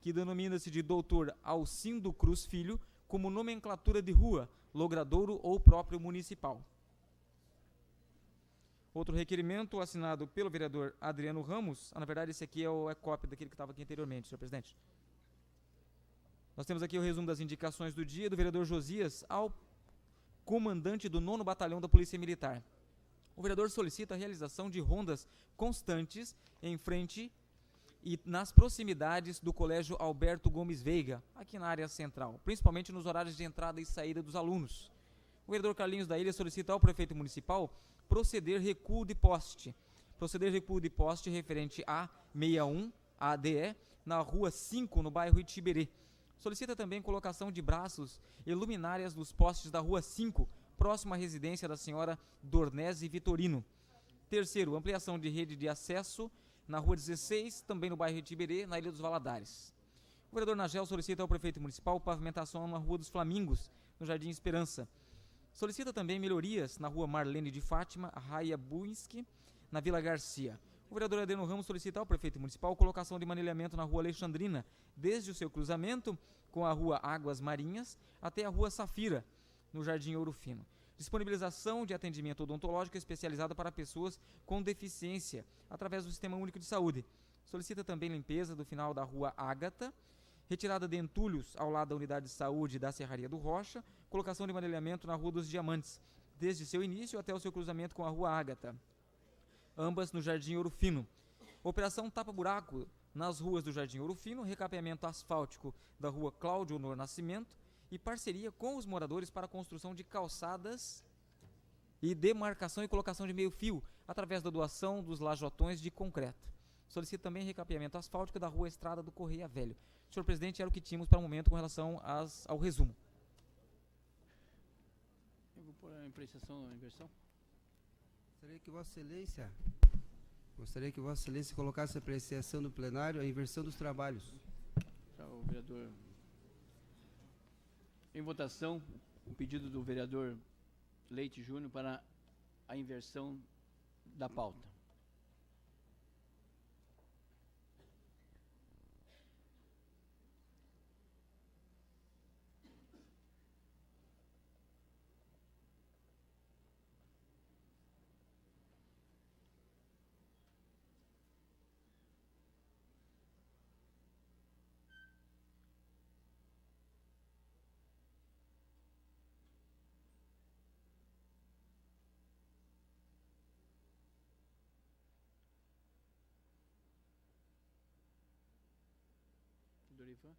que denomina-se de Dr. Alcindo Cruz Filho, como nomenclatura de rua, logradouro ou próprio municipal. Outro requerimento assinado pelo vereador Adriano Ramos. Na verdade, esse aqui é cópia daquele que estava aqui anteriormente, senhor presidente. Nós temos aqui o resumo das indicações do dia do vereador Josias ao comandante do 9º Batalhão da Polícia Militar. O vereador solicita a realização de rondas constantes em frente e nas proximidades do Colégio Alberto Gomes Veiga, aqui na área central, principalmente nos horários de entrada e saída dos alunos. O vereador Carlinhos da Ilha solicita ao prefeito municipal proceder recuo de poste referente a 61 ADE, na rua 5, no bairro Itiberê. Solicita também colocação de braços e luminárias nos postes da rua 5, próximo à residência da senhora Dornese Vitorino. Terceiro, ampliação de rede de acesso na rua 16, também no bairro Itiberê, na Ilha dos Valadares. O vereador Nagel solicita ao prefeito municipal pavimentação na rua dos Flamingos, no Jardim Esperança. Solicita também melhorias na rua Marlene de Fátima, Raia Buinski, na Vila Garcia. O vereador Adriano Ramos solicita ao prefeito municipal colocação de manilhamento na rua Alexandrina, desde o seu cruzamento com a rua Águas Marinhas até a rua Safira, no Jardim Ouro Fino. Disponibilização de atendimento odontológico especializado para pessoas com deficiência, através do Sistema Único de Saúde. Solicita também limpeza do final da rua Ágata, retirada de entulhos ao lado da unidade de saúde da Serraria do Rocha, colocação de manilhamento na rua dos Diamantes, desde seu início até o seu cruzamento com a rua Ágata, ambas no Jardim Ouro Fino. Operação tapa-buraco nas ruas do Jardim Ouro Fino, recapeamento asfáltico da rua Cláudio Honor Nascimento e parceria com os moradores para a construção de calçadas e demarcação e colocação de meio-fio através da doação dos lajotões de concreto. Solicita também recapeamento asfáltico da rua Estrada do Correia Velho. Senhor presidente, era o que tínhamos para o momento com relação ao resumo. Eu vou pôr a apreciação na inversão. Gostaria que Vossa Excelência colocasse a apreciação do plenário a inversão dos trabalhos. Já o vereador. Em votação, o pedido do vereador Leite Júnior para a inversão da pauta. Dorivan?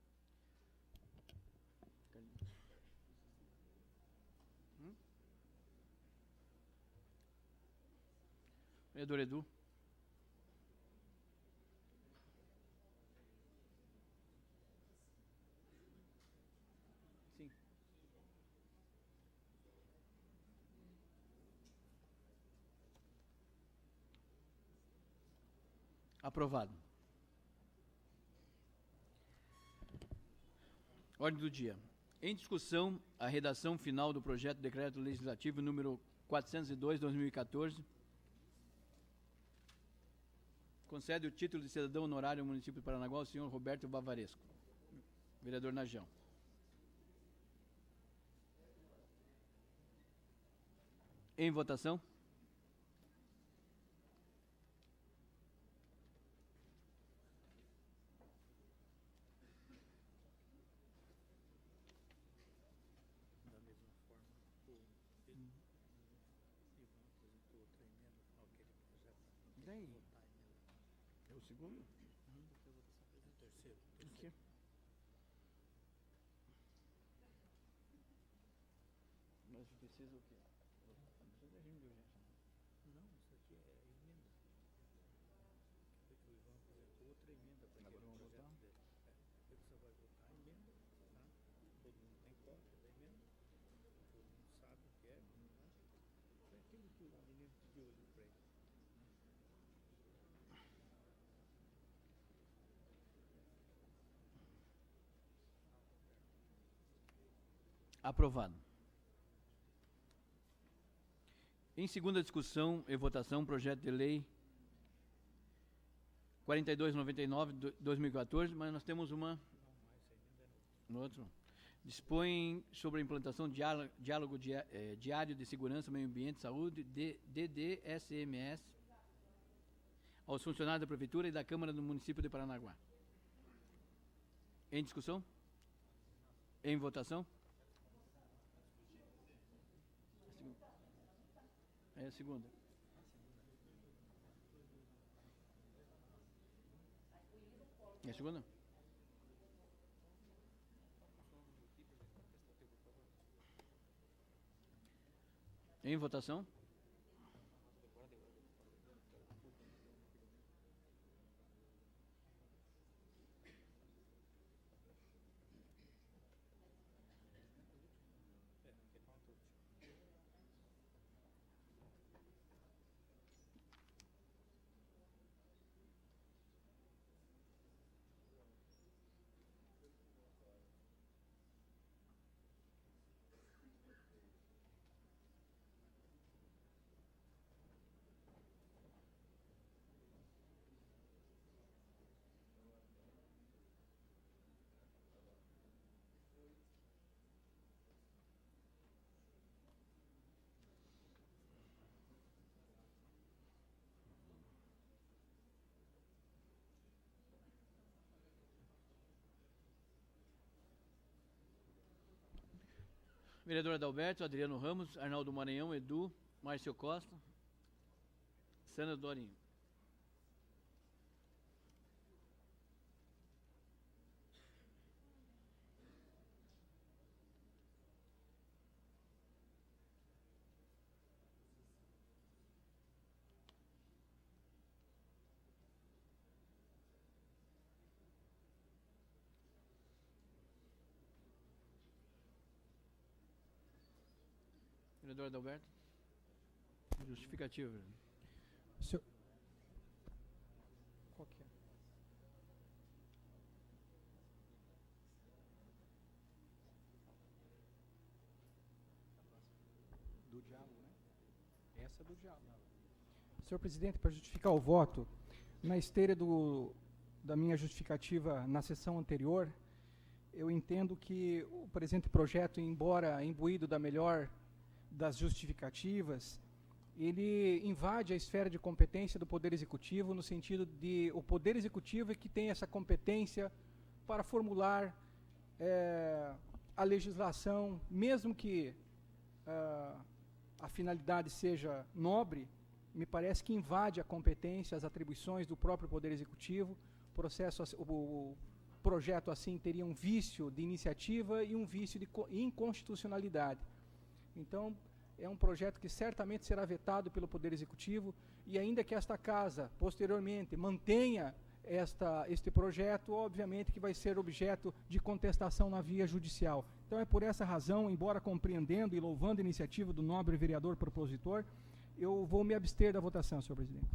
Vereador Edu? Sim. Aprovado. Ordem do dia. Em discussão, a redação final do projeto de decreto legislativo número 402/2014, concede o título de cidadão honorário ao município de Paranaguá ao senhor Roberto Bavaresco. Vereador Najão. Em votação. É o segundo? Aqui. Mas precisa o quê? Precisa de regime de urgência. Não, isso aqui é emenda. O Ivan apresentou outra emenda para aquele projeto dele. Ele só vai votar a emenda, tá? Todo mundo tem cópia da emenda. Todo mundo sabe o que é, não é? Foi aquilo que o menino pediu ali para ele. Aprovado. Em segunda discussão e votação, projeto de lei 4299/2014, mas nós temos uma No outro. Dispõe sobre a implantação de diálogo diário de segurança, meio ambiente, saúde, DDSMS, aos funcionários da Prefeitura e da Câmara do Município de Paranaguá. Em discussão? Em votação? É a segunda. É a segunda? Em votação? Vereador Adalberto, Adriano Ramos, Arnaldo Maranhão, Edu, Márcio Costa, Sandra Dorinho. Vereador Adalberto. Justificativa. Senhor... Qual que é? Do diálogo, né? Essa é do diálogo. Senhor presidente, para justificar o voto, na esteira da minha justificativa na sessão anterior, eu entendo que o presente projeto, embora imbuído da melhor das justificativas, ele invade a esfera de competência do Poder Executivo, no sentido de o Poder Executivo é que tem essa competência para formular a legislação, mesmo que a finalidade seja nobre, me parece que invade a competência, as atribuições do próprio Poder Executivo. O projeto assim teria um vício de iniciativa e um vício de inconstitucionalidade. Então, é um projeto que certamente será vetado pelo Poder Executivo, e ainda que esta Casa, posteriormente, mantenha este projeto, obviamente que vai ser objeto de contestação na via judicial. Então é por essa razão, embora compreendendo e louvando a iniciativa do nobre vereador propositor, eu vou me abster da votação, senhor presidente.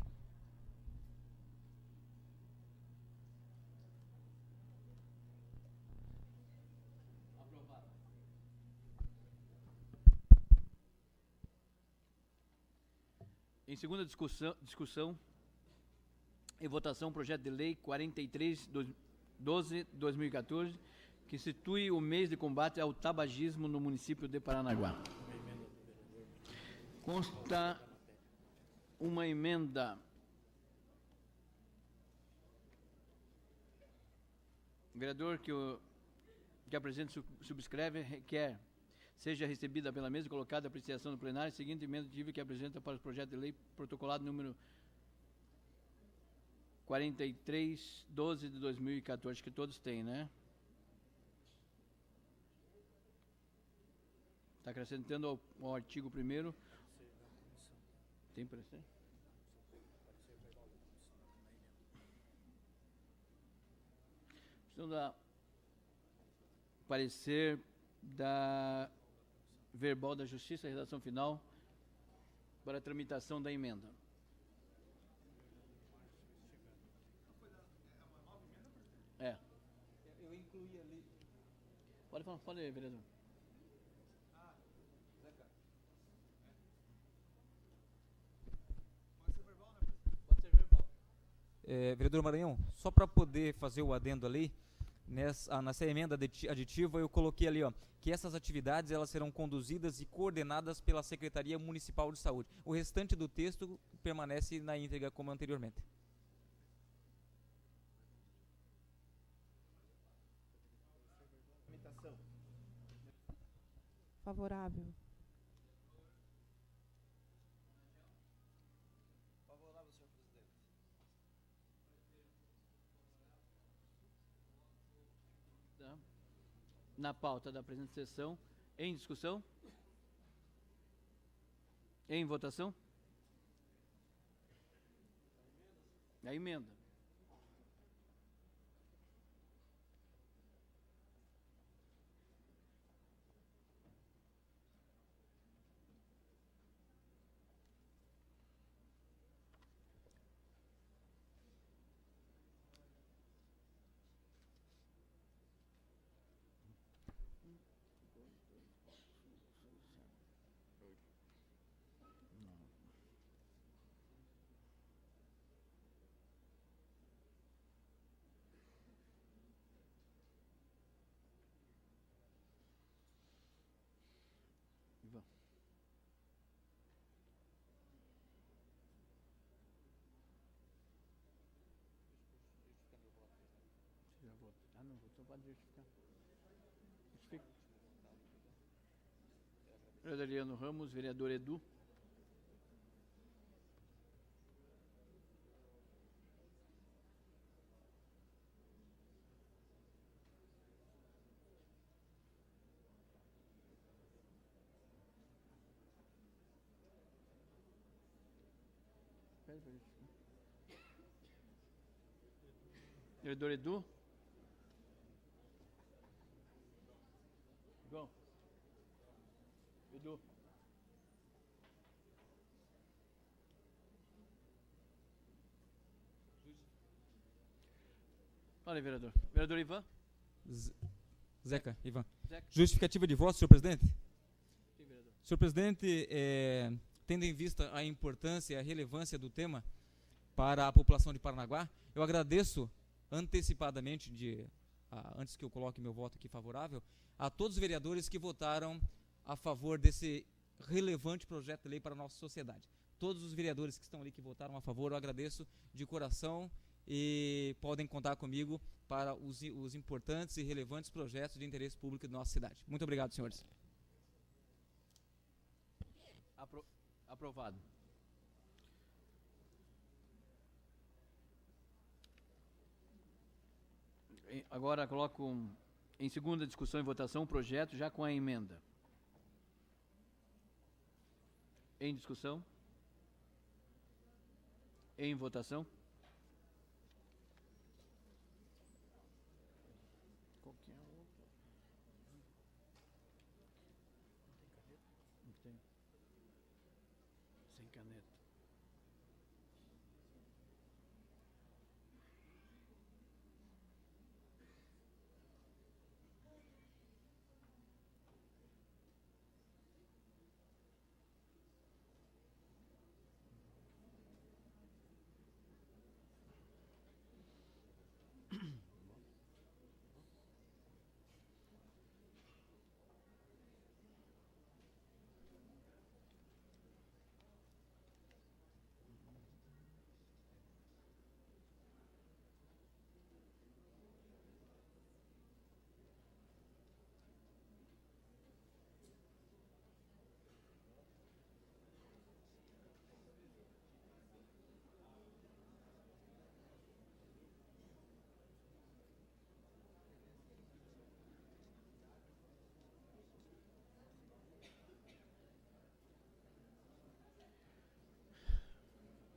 Em segunda discussão e votação, projeto de lei 43/12/2014, que institui o mês de combate ao tabagismo no município de Paranaguá. Consta uma emenda. O vereador que apresenta subscreve requer seja recebida pela mesa e colocada à apreciação do plenário, seguinte emenda tive que apresenta para o projeto de lei protocolado número 43/12/2014, que todos têm, né? Está acrescentando ao artigo 1º. Tem parecer? Precisam da parecer da verbal da Justiça, redação final, para a tramitação da emenda. É. Eu incluí ali. Pode falar, pode aí, vereador. Vereador Maranhão, só para poder fazer o adendo ali, nessa emenda aditiva eu coloquei ali, ó, que essas atividades elas serão conduzidas e coordenadas pela Secretaria Municipal de Saúde. O restante do texto permanece na íntegra como anteriormente. Favorável. Favorável, senhor presidente. Tá. Na pauta da presente sessão, em discussão? Em votação? A emenda. Ivan. Você já votou? Ah, não votou, pode justificar. Justifica. Vereador Adriano Ramos, vereador Edu. Vereador Edu. João. Edu. Olha, vereador. Vereador Ivan. Zeca, Ivan. Zeca. Justificativa de voto, senhor presidente. Sim, vereador. Senhor presidente, tendo em vista a importância e a relevância do tema para a população de Paranaguá, eu agradeço antecipadamente, antes que eu coloque meu voto aqui favorável, a todos os vereadores que votaram a favor desse relevante projeto de lei para a nossa sociedade. Todos os vereadores que estão ali que votaram a favor, eu agradeço de coração e podem contar comigo para os importantes e relevantes projetos de interesse público de nossa cidade. Muito obrigado, senhores. Aprovado. Agora coloco em segunda discussão e votação o projeto já com a emenda. Em discussão? Em votação? Qualquer outro. Não tem. Sem caneta.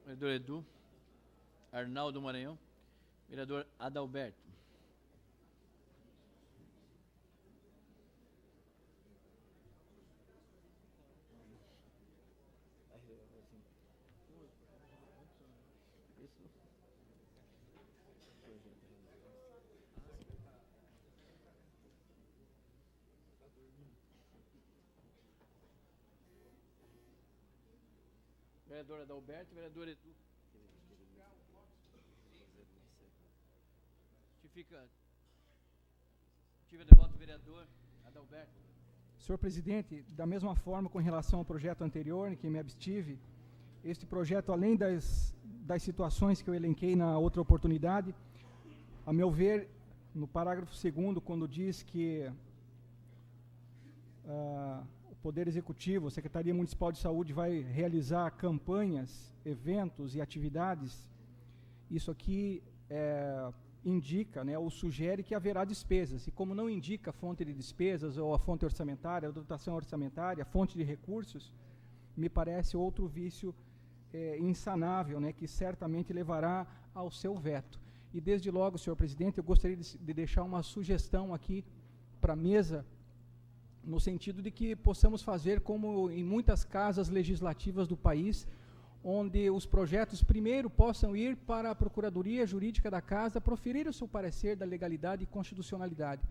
Vereador Edu. Arnaldo Maranhão. Vereador Adalberto. Vereador Adalberto e vereador Edu. Justifica Justificativa de voto, vereador Adalberto. Senhor presidente, da mesma forma com relação ao projeto anterior, em que me abstive, este projeto, além das situações que eu elenquei na outra oportunidade, a meu ver, no parágrafo 2º, quando diz que o Poder Executivo, a Secretaria Municipal de Saúde vai realizar campanhas, eventos e atividades, isso aqui indica, né, ou sugere que haverá despesas, e como não indica a fonte de despesas, ou a fonte orçamentária, a dotação orçamentária, a fonte de recursos, me parece outro vício insanável, né, que certamente levará ao seu veto. E desde logo, senhor presidente, eu gostaria de deixar uma sugestão aqui para a mesa, no sentido de que possamos fazer como em muitas casas legislativas do país, onde os projetos primeiro possam ir para a Procuradoria Jurídica da Casa proferir o seu parecer da legalidade e constitucionalidade.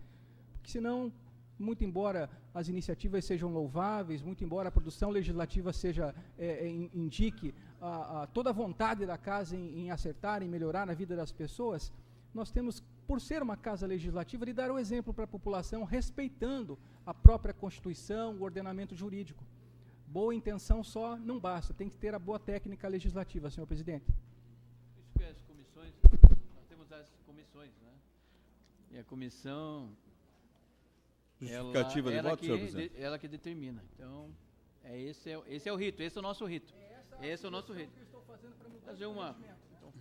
Porque senão, muito embora as iniciativas sejam louváveis, muito embora a produção legislativa indique toda a vontade da Casa em acertar, em melhorar a vida das pessoas, nós temos, por ser uma Casa Legislativa, de dar o exemplo para a população, respeitando a própria Constituição, o ordenamento jurídico. Boa intenção só não basta, tem que ter a boa técnica legislativa, senhor presidente. Isso que as comissões, nós temos as comissões, né? E a comissão... Justificativa de voto, senhor presidente? Ela que determina. Então, esse é o rito, esse é o nosso rito. Esse é o nosso rito. Fazer uma... Então,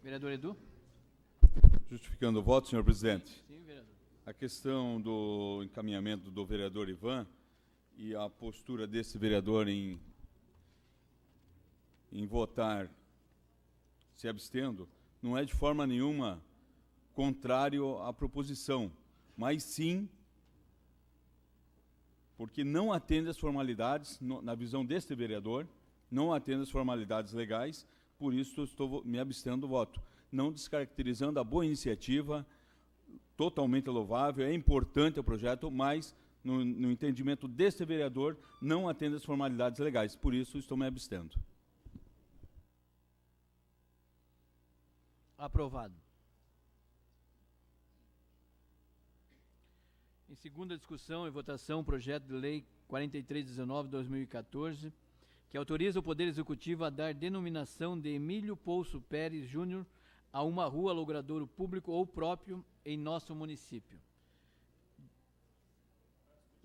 vereador Edu? Justificando o voto, senhor presidente. Sim, vereador. A questão do encaminhamento do vereador Ivan e a postura desse vereador em votar se abstendo, não é de forma nenhuma contrário à proposição, mas sim porque não atende às formalidades, na visão deste vereador, não atende às formalidades legais, por isso eu estou me abstendo do voto, não descaracterizando a boa iniciativa, totalmente louvável, é importante o projeto, mas no entendimento deste vereador, não atende às formalidades legais. Por isso, estou me abstendo. Aprovado. Em segunda discussão e votação, o projeto de lei 4319/2014, que autoriza o Poder Executivo a dar denominação de Emílio Pouso Pérez Júnior a uma rua, logradouro público ou próprio em nosso município.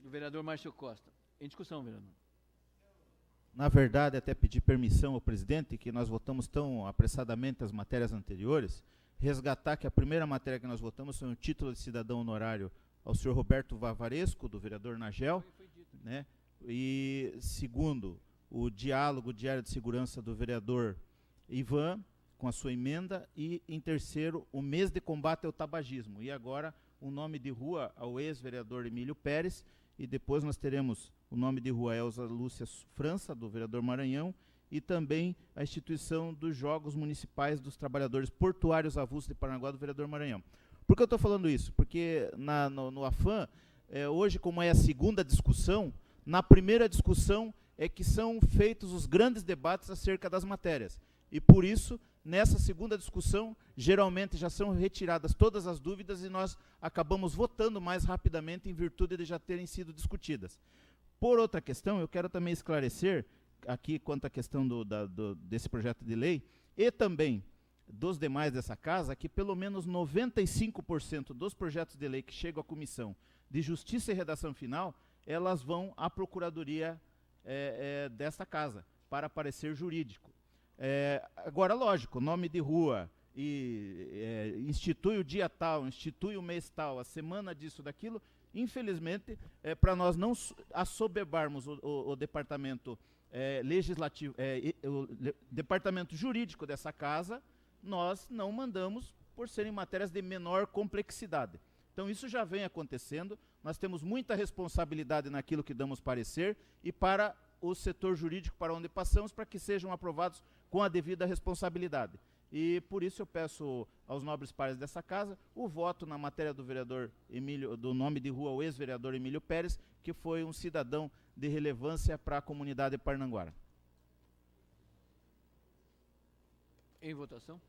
Do vereador Márcio Costa. Em discussão, vereador. Na verdade, até pedir permissão ao presidente, que nós votamos tão apressadamente as matérias anteriores, resgatar que a primeira matéria que nós votamos foi o título de cidadão honorário ao senhor Roberto Vavaresco, do vereador Nagel, né? E segundo, o diálogo diário de segurança do vereador Ivan, com a sua emenda, e em terceiro, o mês de combate ao tabagismo. E agora, o nome de rua ao ex-vereador Emílio Pérez, e depois nós teremos o nome de rua Elza Lúcia França, do vereador Maranhão, e também a instituição dos Jogos Municipais dos Trabalhadores Portuários Avulsos de Paranaguá, do vereador Maranhão. Por que eu estou falando isso? Porque no AFAM, hoje, como é a segunda discussão, na primeira discussão é que são feitos os grandes debates acerca das matérias. E por isso, nessa segunda discussão, geralmente já são retiradas todas as dúvidas e nós acabamos votando mais rapidamente em virtude de já terem sido discutidas. Por outra questão, eu quero também esclarecer aqui quanto à questão desse projeto de lei e também dos demais dessa casa, que pelo menos 95% dos projetos de lei que chegam à Comissão de Justiça e Redação Final, elas vão à Procuradoria desta casa, para parecer jurídico. Agora, lógico, nome de rua, institui o dia tal, institui o mês tal, a semana disso, daquilo, infelizmente, para nós não assoberbarmos o departamento legislativo, o departamento jurídico dessa casa, nós não mandamos por serem matérias de menor complexidade. Então, isso já vem acontecendo, nós temos muita responsabilidade naquilo que damos parecer e para o setor jurídico para onde passamos, para que sejam aprovados com a devida responsabilidade. E por isso eu peço aos nobres pares dessa casa o voto na matéria do vereador Emílio, do nome de rua, o ex-vereador Emílio Pérez, que foi um cidadão de relevância para a comunidade de Parnanguara. Em votação.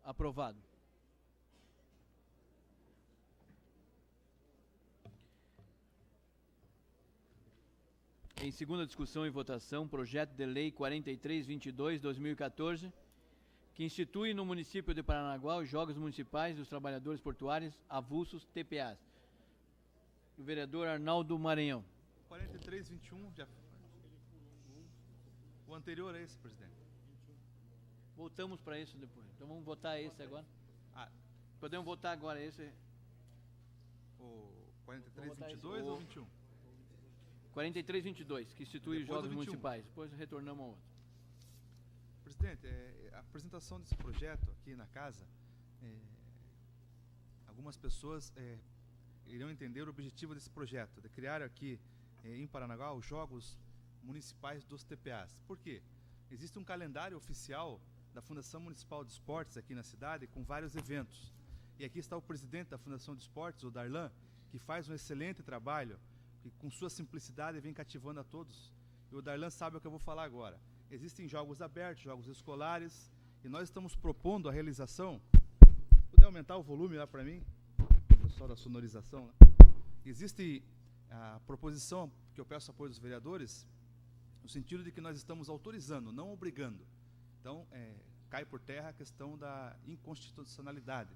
Aprovado. Em segunda discussão e votação, projeto de lei 4322/2014, que institui no município de Paranaguá os Jogos Municipais dos Trabalhadores Portuários avulsos TPAs. O vereador Arnaldo Maranhão. 4321, o anterior é esse, presidente. Voltamos para isso depois. Então vamos votar esse agora. Ah, Podemos votar agora esse. o Vamos votar 4322 esse. ou 21? 4322, que institui os Depois do Jogos 21. Municipais. Depois retornamos ao outro. Presidente, a apresentação desse projeto aqui na casa, algumas pessoas irão entender o objetivo desse projeto, de criar aqui em Paranaguá os Jogos Municipais dos TPAs. Por quê? Existe um calendário oficial da Fundação Municipal de Esportes aqui na cidade com vários eventos. E aqui está o presidente da Fundação de Esportes, o Darlan, que faz um excelente trabalho, que com sua simplicidade vem cativando a todos. E o Darlan sabe o que eu vou falar agora. Existem jogos abertos, jogos escolares, e nós estamos propondo a realização. Puder aumentar o volume lá para mim, pessoal da sonorização, né? Existe a proposição que eu peço apoio dos vereadores, no sentido de que nós estamos autorizando, não obrigando. Então, cai por terra a questão da inconstitucionalidade.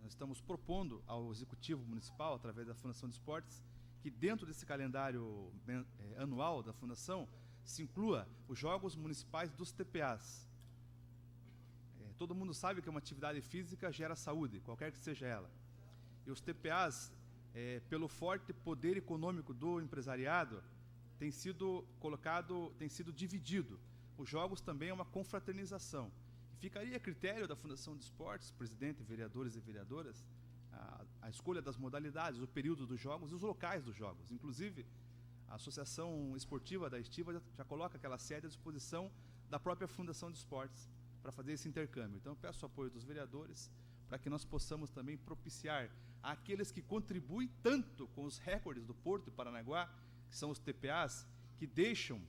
Nós estamos propondo ao Executivo Municipal, através da Fundação de Esportes, que dentro desse calendário anual da Fundação, se inclua os Jogos Municipais dos TPAs. Todo mundo sabe que uma atividade física gera saúde, qualquer que seja ela. E os TPAs, pelo forte poder econômico do empresariado, tem sido dividido. Os jogos também é uma confraternização. Ficaria a critério da Fundação de Esportes, presidente, vereadores e vereadoras, a escolha das modalidades, o período dos jogos e os locais dos jogos. Inclusive, a Associação Esportiva da Estiva já coloca aquela sede à disposição da própria Fundação de Esportes para fazer esse intercâmbio. Então, eu peço o apoio dos vereadores para que nós possamos também propiciar àqueles que contribuem tanto com os recordes do Porto de Paranaguá, que são os TPAs, que deixam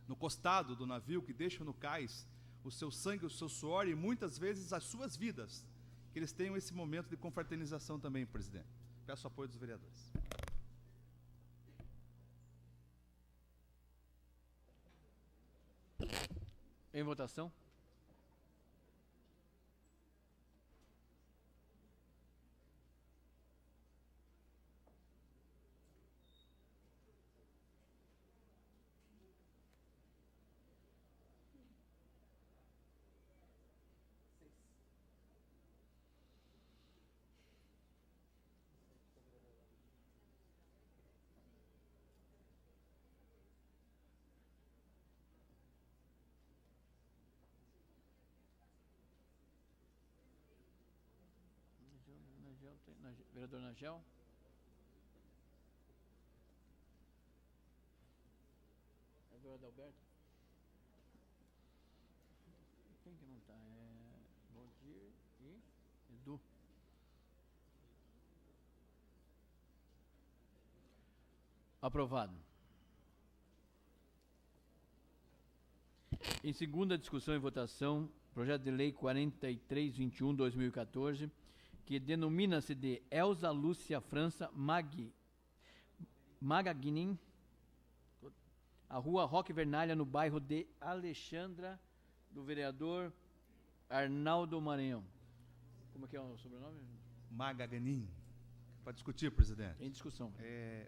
no costado do navio, que deixam no cais o seu sangue, o seu suor e muitas vezes as suas vidas, que eles tenham esse momento de confraternização também, presidente. Peço o apoio dos vereadores. Em votação. Vereador Nagel. Vereador Adalberto. Quem que não está? Valdir e Edu. Aprovado. Em segunda discussão e votação, projeto de lei 4321/2014, que denomina-se de Elza Lúcia França Magagnin, a rua Roque Vernalha, no bairro de Alexandra, do vereador Arnaldo Maranhão. Como é que é o sobrenome? Magaganin. Para discutir, presidente. Em discussão.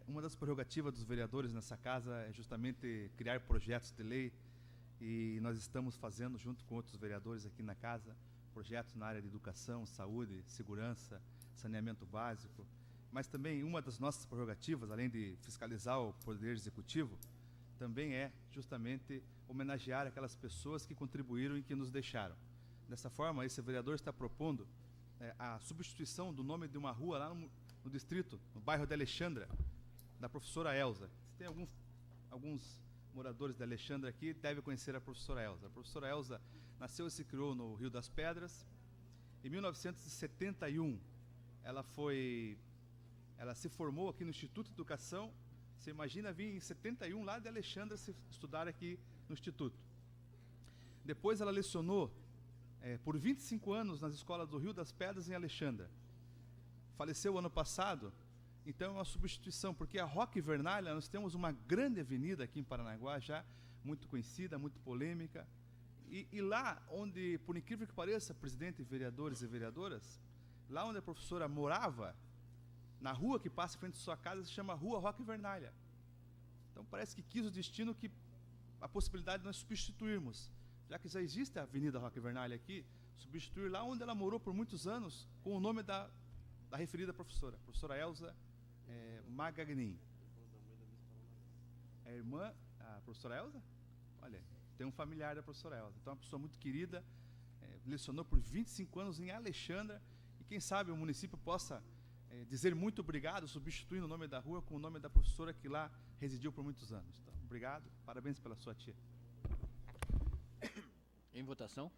Uma das prerrogativas dos vereadores nessa casa é justamente criar projetos de lei, e nós estamos fazendo, junto com outros vereadores aqui na casa, projetos na área de educação, saúde, segurança, saneamento básico, mas também uma das nossas prerrogativas, além de fiscalizar o Poder Executivo, também é justamente homenagear aquelas pessoas que contribuíram e que nos deixaram. Dessa forma, esse vereador está propondo a substituição do nome de uma rua lá no distrito, no bairro de Alexandra, da professora Elza. Se tem alguns moradores de Alexandra aqui, devem conhecer a professora Elza. A professora Elza nasceu e se criou no Rio das Pedras. Em 1971, ela se formou aqui no Instituto de Educação. Você imagina vir em 71 lá de Alexandra se estudar aqui no Instituto. Depois ela lecionou por 25 anos nas escolas do Rio das Pedras, em Alexandra. Faleceu ano passado, então é uma substituição, porque a Roque Vernalha, nós temos uma grande avenida aqui em Paranaguá, já muito conhecida, muito polêmica, e lá onde, por incrível que pareça, presidente, vereadores e vereadoras, lá onde a professora morava, na rua que passa em frente de sua casa, se chama Rua Roque Vernalha. Então parece que quis o destino que a possibilidade de nós substituirmos, já que já existe a Avenida Roque Vernalha aqui, substituir lá onde ela morou por muitos anos, com o nome da referida professora Elza Magagnin. É irmã, a professora Elza? Olha, tem um familiar da professora Elza. Então é uma pessoa muito querida, lecionou por 25 anos em Alexandra, e quem sabe o município possa dizer muito obrigado, substituindo o nome da rua com o nome da professora que lá residiu por muitos anos. Então, obrigado, parabéns pela sua tia. Em votação.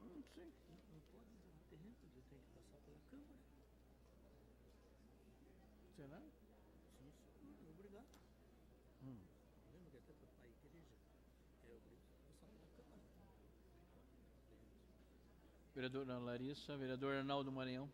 Não sei. Não pode doar terreno, tem que passar pela Câmara. Será? Sim, sim, obrigado. Lembra que até para a igreja é obrigado passar pela Câmara. Vereadora Larissa, vereador Arnaldo Maranhão.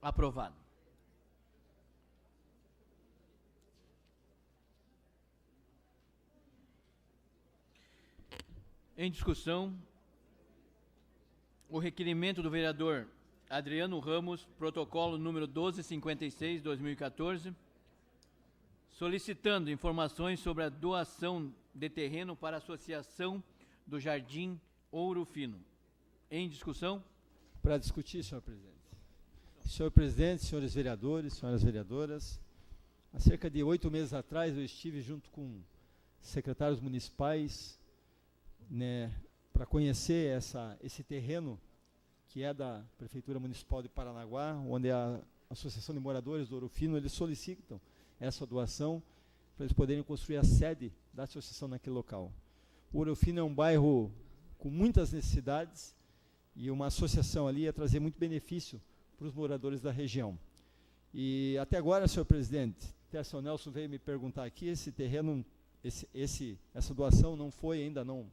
Aprovado. Em discussão, o requerimento do vereador Adriano Ramos, protocolo número 1256/2014, solicitando informações sobre a doação de terreno para a Associação do Jardim Ouro Fino. Em discussão. Para discutir, senhor presidente. Senhor presidente, senhores vereadores, senhoras vereadoras, há cerca de 8 meses atrás eu estive junto com secretários municipais, né, para conhecer esse terreno que é da Prefeitura Municipal de Paranaguá, onde a Associação de Moradores do Ouro Fino, eles solicitam essa doação para eles poderem construir a sede da associação naquele local. O Ouro Fino é um bairro com muitas necessidades e uma associação ali ia trazer muito benefício para os moradores da região. E até agora, senhor presidente, até o senhor Nelson veio me perguntar aqui, esse terreno, essa doação não foi ainda, não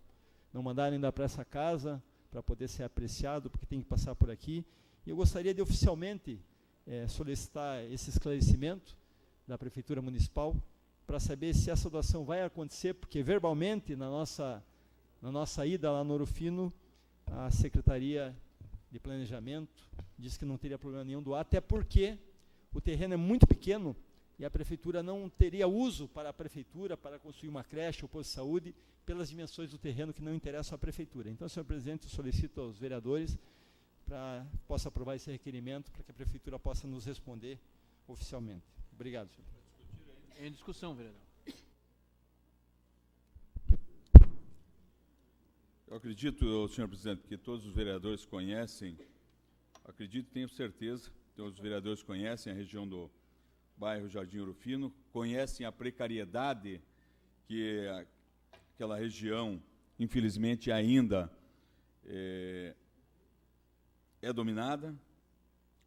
mandaram ainda para essa casa, para poder ser apreciado, porque tem que passar por aqui. E eu gostaria de oficialmente solicitar esse esclarecimento da Prefeitura Municipal, para saber se essa doação vai acontecer, porque verbalmente, na nossa ida lá no Ouro Fino, a Secretaria de Planejamento disse que não teria problema nenhum doar, até porque o terreno é muito pequeno e a prefeitura não teria uso para a prefeitura, para construir uma creche ou posto de saúde, pelas dimensões do terreno que não interessam à prefeitura. Então, senhor presidente, eu solicito aos vereadores para possa aprovar esse requerimento, para que a prefeitura possa nos responder oficialmente. Obrigado, senhor. Em discussão, vereador. Eu acredito, senhor presidente, que todos os vereadores conhecem, acredito, tenho certeza, todos os vereadores conhecem a região do bairro Jardim Ouro Fino, conhecem a precariedade que aquela região, infelizmente, ainda é dominada.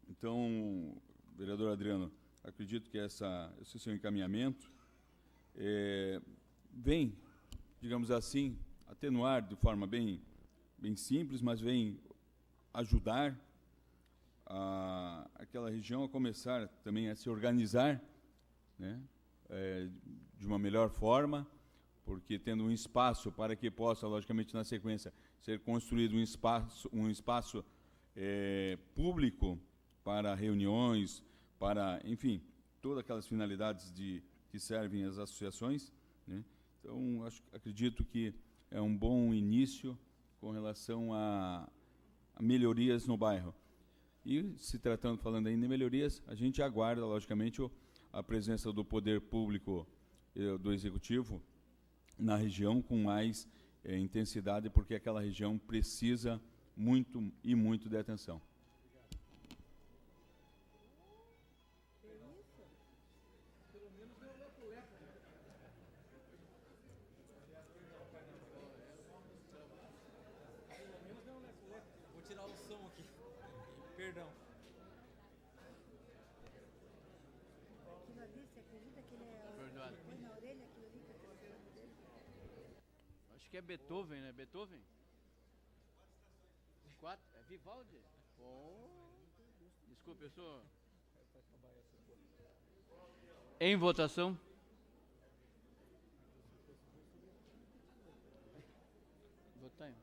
Então, vereador Adriano, acredito que esse seu encaminhamento vem, digamos assim, atenuar de forma bem simples, mas vem ajudar aquela região a começar também a se organizar, né, de uma melhor forma, porque tendo um espaço para que possa, logicamente, na sequência, ser construído um espaço público para reuniões, para, enfim, todas aquelas finalidades que servem as associações, né? Então, acredito que é um bom início com relação a melhorias no bairro. E, falando ainda em melhorias, a gente aguarda, logicamente, a presença do poder público, do executivo, na região com mais intensidade, porque aquela região precisa muito e muito de atenção. Vou tirar o som aqui. Perdão. Aquilo ali, você acredita que ele é Perdoado. põe na orelha aquilo ali que eu tô dele? Acho que é Beethoven, né? Beethoven? 4? É Vivaldi? Desculpe, eu sou... Em votação. Votar em.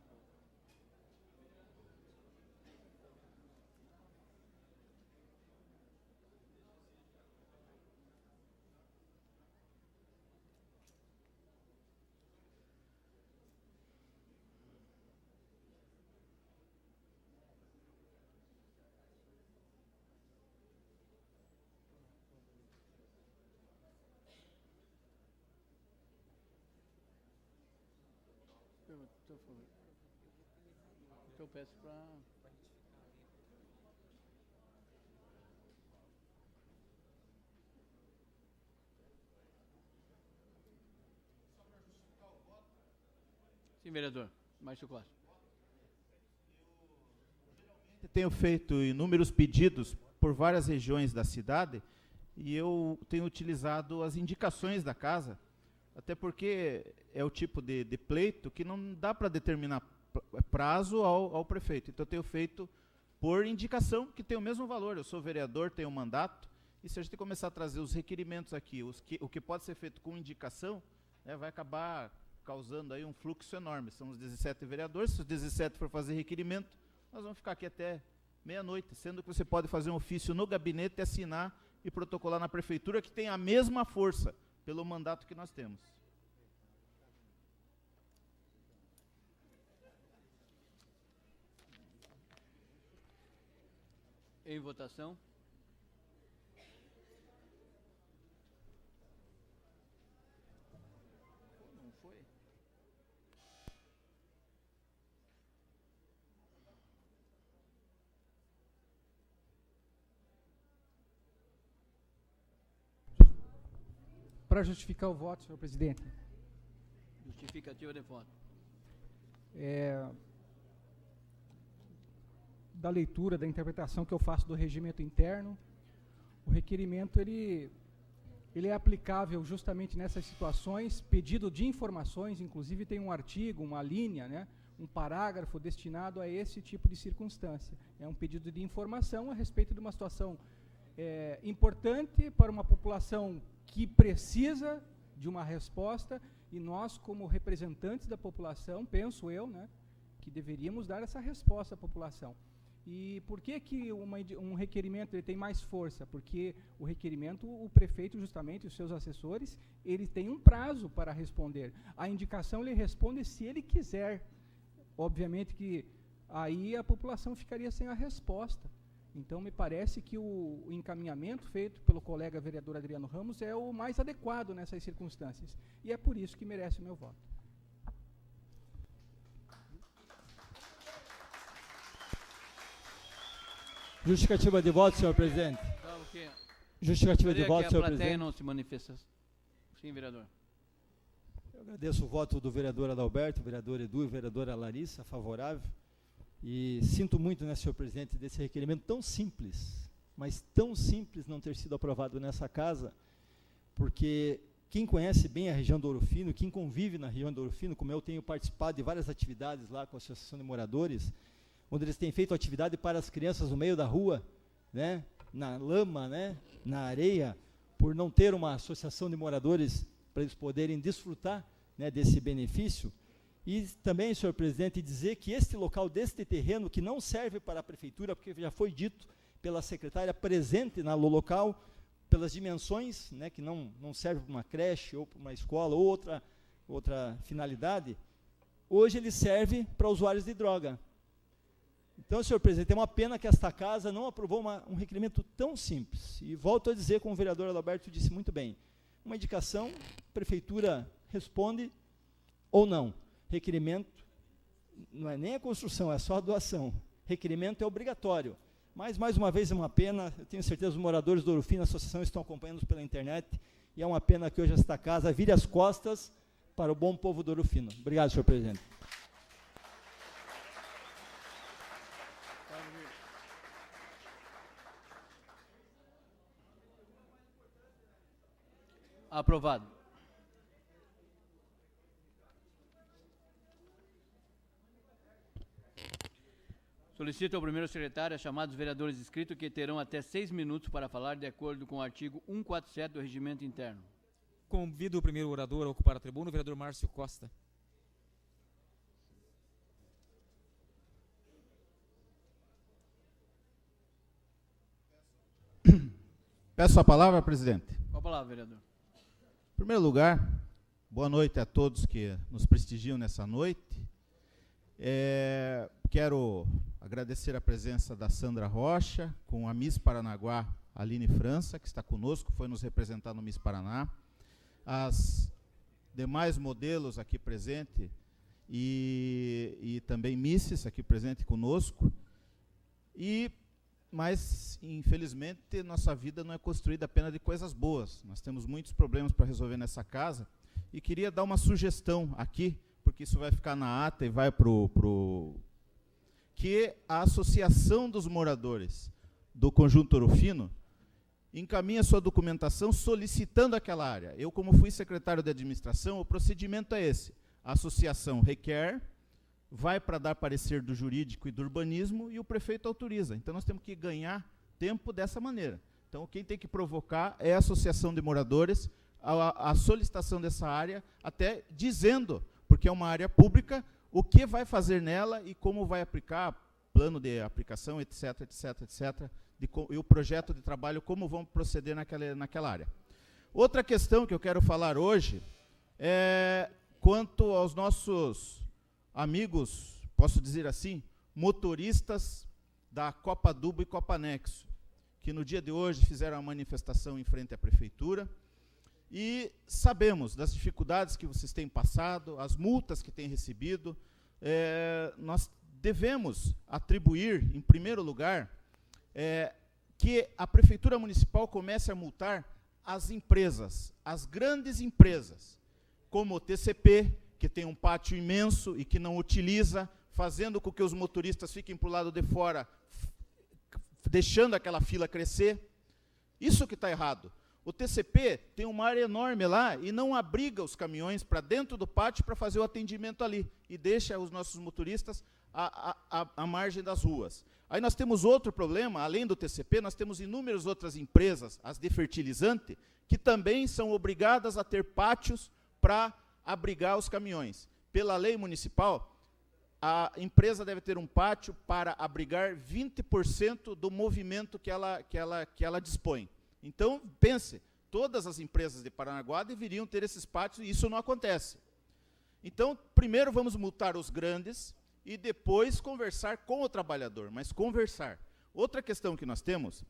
Então eu peço para... Sim, vereador. Márcio Costa. Tenho feito inúmeros pedidos por várias regiões da cidade e eu tenho utilizado as indicações da casa, até porque é o tipo de pleito que não dá para determinar prazo ao prefeito. Então eu tenho feito por indicação, que tem o mesmo valor. Eu sou vereador, tenho um mandato, e se a gente começar a trazer os requerimentos aqui, o que pode ser feito com indicação, né, vai acabar causando aí um fluxo enorme. São os 17 vereadores, se os 17 for fazer requerimento, nós vamos ficar aqui até meia-noite, sendo que você pode fazer um ofício no gabinete, assinar e protocolar na prefeitura, que tem a mesma força pelo mandato que nós temos. Em votação. Não foi? Para justificar o voto, senhor presidente. Justificativa de voto. Da leitura, da interpretação que eu faço do regimento interno, o requerimento ele é aplicável justamente nessas situações, pedido de informações, inclusive tem um artigo, uma linha, né, um parágrafo destinado a esse tipo de circunstância. É um pedido de informação a respeito de uma situação importante para uma população que precisa de uma resposta, e nós, como representantes da população, penso eu, né, que deveríamos dar essa resposta à população. E por que um requerimento ele tem mais força? Porque o requerimento, o prefeito justamente, os seus assessores, eles têm um prazo para responder. A indicação ele responde se ele quiser. Obviamente que aí a população ficaria sem a resposta. Então me parece que o encaminhamento feito pelo colega vereador Adriano Ramos é o mais adequado nessas circunstâncias. E é por isso que merece o meu voto. Justificativa de voto, senhor presidente. Tá, ok. Justificativa de voto, senhor a plateia presidente. não se manifesta. Sim, vereador. Eu agradeço o voto do vereador Adalberto, vereador Edu e vereadora Larissa, favorável. E sinto muito, né, senhor presidente, desse requerimento tão simples, mas tão simples não ter sido aprovado nessa casa, porque quem conhece bem a região do Ouro Fino, quem convive na região do Ouro Fino, como eu tenho participado de várias atividades lá com a Associação de Moradores, onde eles têm feito atividade para as crianças no meio da rua, né, na lama, né, na areia, por não ter uma associação de moradores para eles poderem desfrutar, né, desse benefício. E também, senhor presidente, dizer que este local deste terreno, que não serve para a prefeitura, porque já foi dito pela secretária presente no local, pelas dimensões, né, que não serve para uma creche ou para uma escola ou outra finalidade, hoje ele serve para usuários de droga. Então, senhor presidente, é uma pena que esta casa não aprovou um requerimento tão simples. E volto a dizer, como o vereador Adalberto disse muito bem, uma indicação, a prefeitura responde ou não. Requerimento não é nem a construção, é só a doação. Requerimento é obrigatório. Mas, mais uma vez, é uma pena, eu tenho certeza que os moradores do Ouro Fino, a associação, estão acompanhando pela internet, e é uma pena que hoje esta casa vire as costas para o bom povo do Ouro Fino. Obrigado, senhor presidente. Aprovado. Solicito ao primeiro secretário a chamar os vereadores inscritos que terão até 6 minutos para falar de acordo com o artigo 147 do Regimento Interno. Convido o primeiro orador a ocupar a tribuna, o vereador Márcio Costa. Peço a palavra, presidente. Com a palavra, vereador. Em primeiro lugar, boa noite a todos que nos prestigiam nessa noite. Quero agradecer a presença da Sandra Rocha, com a Miss Paranaguá, Aline França, que está conosco, foi nos representar no Miss Paraná. As demais modelos aqui presentes e também Misses aqui presente conosco. Mas, infelizmente, nossa vida não é construída apenas de coisas boas. Nós temos muitos problemas para resolver nessa casa. E queria dar uma sugestão aqui, porque isso vai ficar na ata e vai que a Associação dos Moradores do Conjunto Ouro Fino encaminha sua documentação solicitando aquela área. Eu, como fui secretário de administração, o procedimento é esse. A associação requer, vai para dar parecer do jurídico e do urbanismo e o prefeito autoriza. Então, nós temos que ganhar tempo dessa maneira. Então, quem tem que provocar é a Associação de Moradores, a solicitação dessa área, até dizendo, porque é uma área pública, o que vai fazer nela e como vai aplicar, plano de aplicação, etc., etc., etc., e o projeto de trabalho, como vão proceder naquela área. Outra questão que eu quero falar hoje é quanto aos nossos amigos, posso dizer assim, motoristas da Copa Adubo e Copa Anexo, que no dia de hoje fizeram a manifestação em frente à prefeitura, e sabemos das dificuldades que vocês têm passado, as multas que têm recebido. Nós devemos atribuir, em primeiro lugar, que a Prefeitura Municipal comece a multar as empresas, as grandes empresas, como o TCP, que tem um pátio imenso e que não utiliza, fazendo com que os motoristas fiquem para o lado de fora, deixando aquela fila crescer. Isso que está errado. O TCP tem uma área enorme lá e não abriga os caminhões para dentro do pátio para fazer o atendimento ali, e deixa os nossos motoristas à margem das ruas. Aí nós temos outro problema, além do TCP, nós temos inúmeras outras empresas, as de fertilizante, que também são obrigadas a ter pátios para abrigar os caminhões. Pela lei municipal, a empresa deve ter um pátio para abrigar 20% do movimento que ela dispõe. Então, pense, todas as empresas de Paranaguá deveriam ter esses pátios, e isso não acontece. Então, primeiro vamos multar os grandes e depois conversar com o trabalhador, mas conversar. Outra questão que nós temos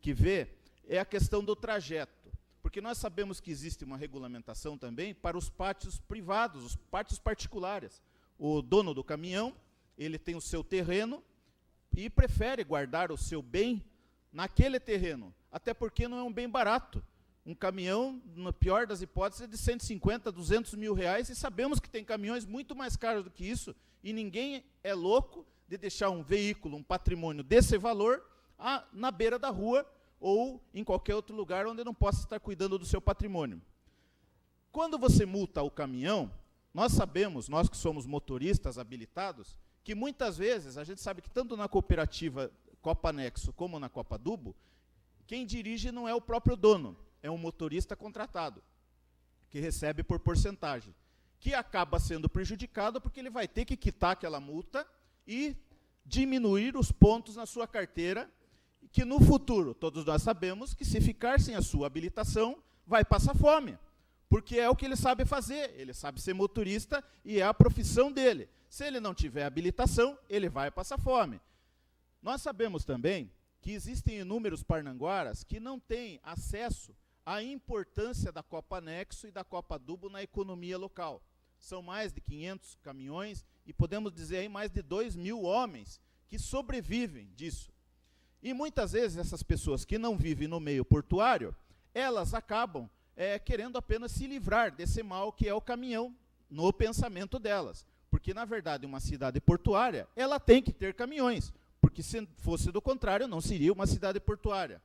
que ver é a questão do trajeto, porque nós sabemos que existe uma regulamentação também para os pátios privados, os pátios particulares. O dono do caminhão, ele tem o seu terreno e prefere guardar o seu bem naquele terreno, até porque não é um bem barato. Um caminhão, na pior das hipóteses, é de 150, 200 mil reais, e sabemos que tem caminhões muito mais caros do que isso, e ninguém é louco de deixar um veículo, um patrimônio desse valor, na beira da rua ou em qualquer outro lugar onde não possa estar cuidando do seu patrimônio. Quando você multa o caminhão, nós sabemos, nós que somos motoristas habilitados, que muitas vezes, a gente sabe que tanto na cooperativa Copa Anexo como na Copa Adubo, quem dirige não é o próprio dono, é um motorista contratado, que recebe por porcentagem, que acaba sendo prejudicado porque ele vai ter que quitar aquela multa e diminuir os pontos na sua carteira, que no futuro, todos nós sabemos que se ficar sem a sua habilitação, vai passar fome, porque é o que ele sabe fazer, ele sabe ser motorista e é a profissão dele. Se ele não tiver habilitação, ele vai passar fome. Nós sabemos também que existem inúmeros parnanguaras que não têm acesso à importância da Copa Anexo e da Copa Adubo na economia local. São mais de 500 caminhões e podemos dizer aí mais de 2.000 homens que sobrevivem disso. E muitas vezes essas pessoas que não vivem no meio portuário, elas acabam querendo apenas se livrar desse mal que é o caminhão no pensamento delas. Porque, na verdade, uma cidade portuária, ela tem que ter caminhões, porque se fosse do contrário, não seria uma cidade portuária.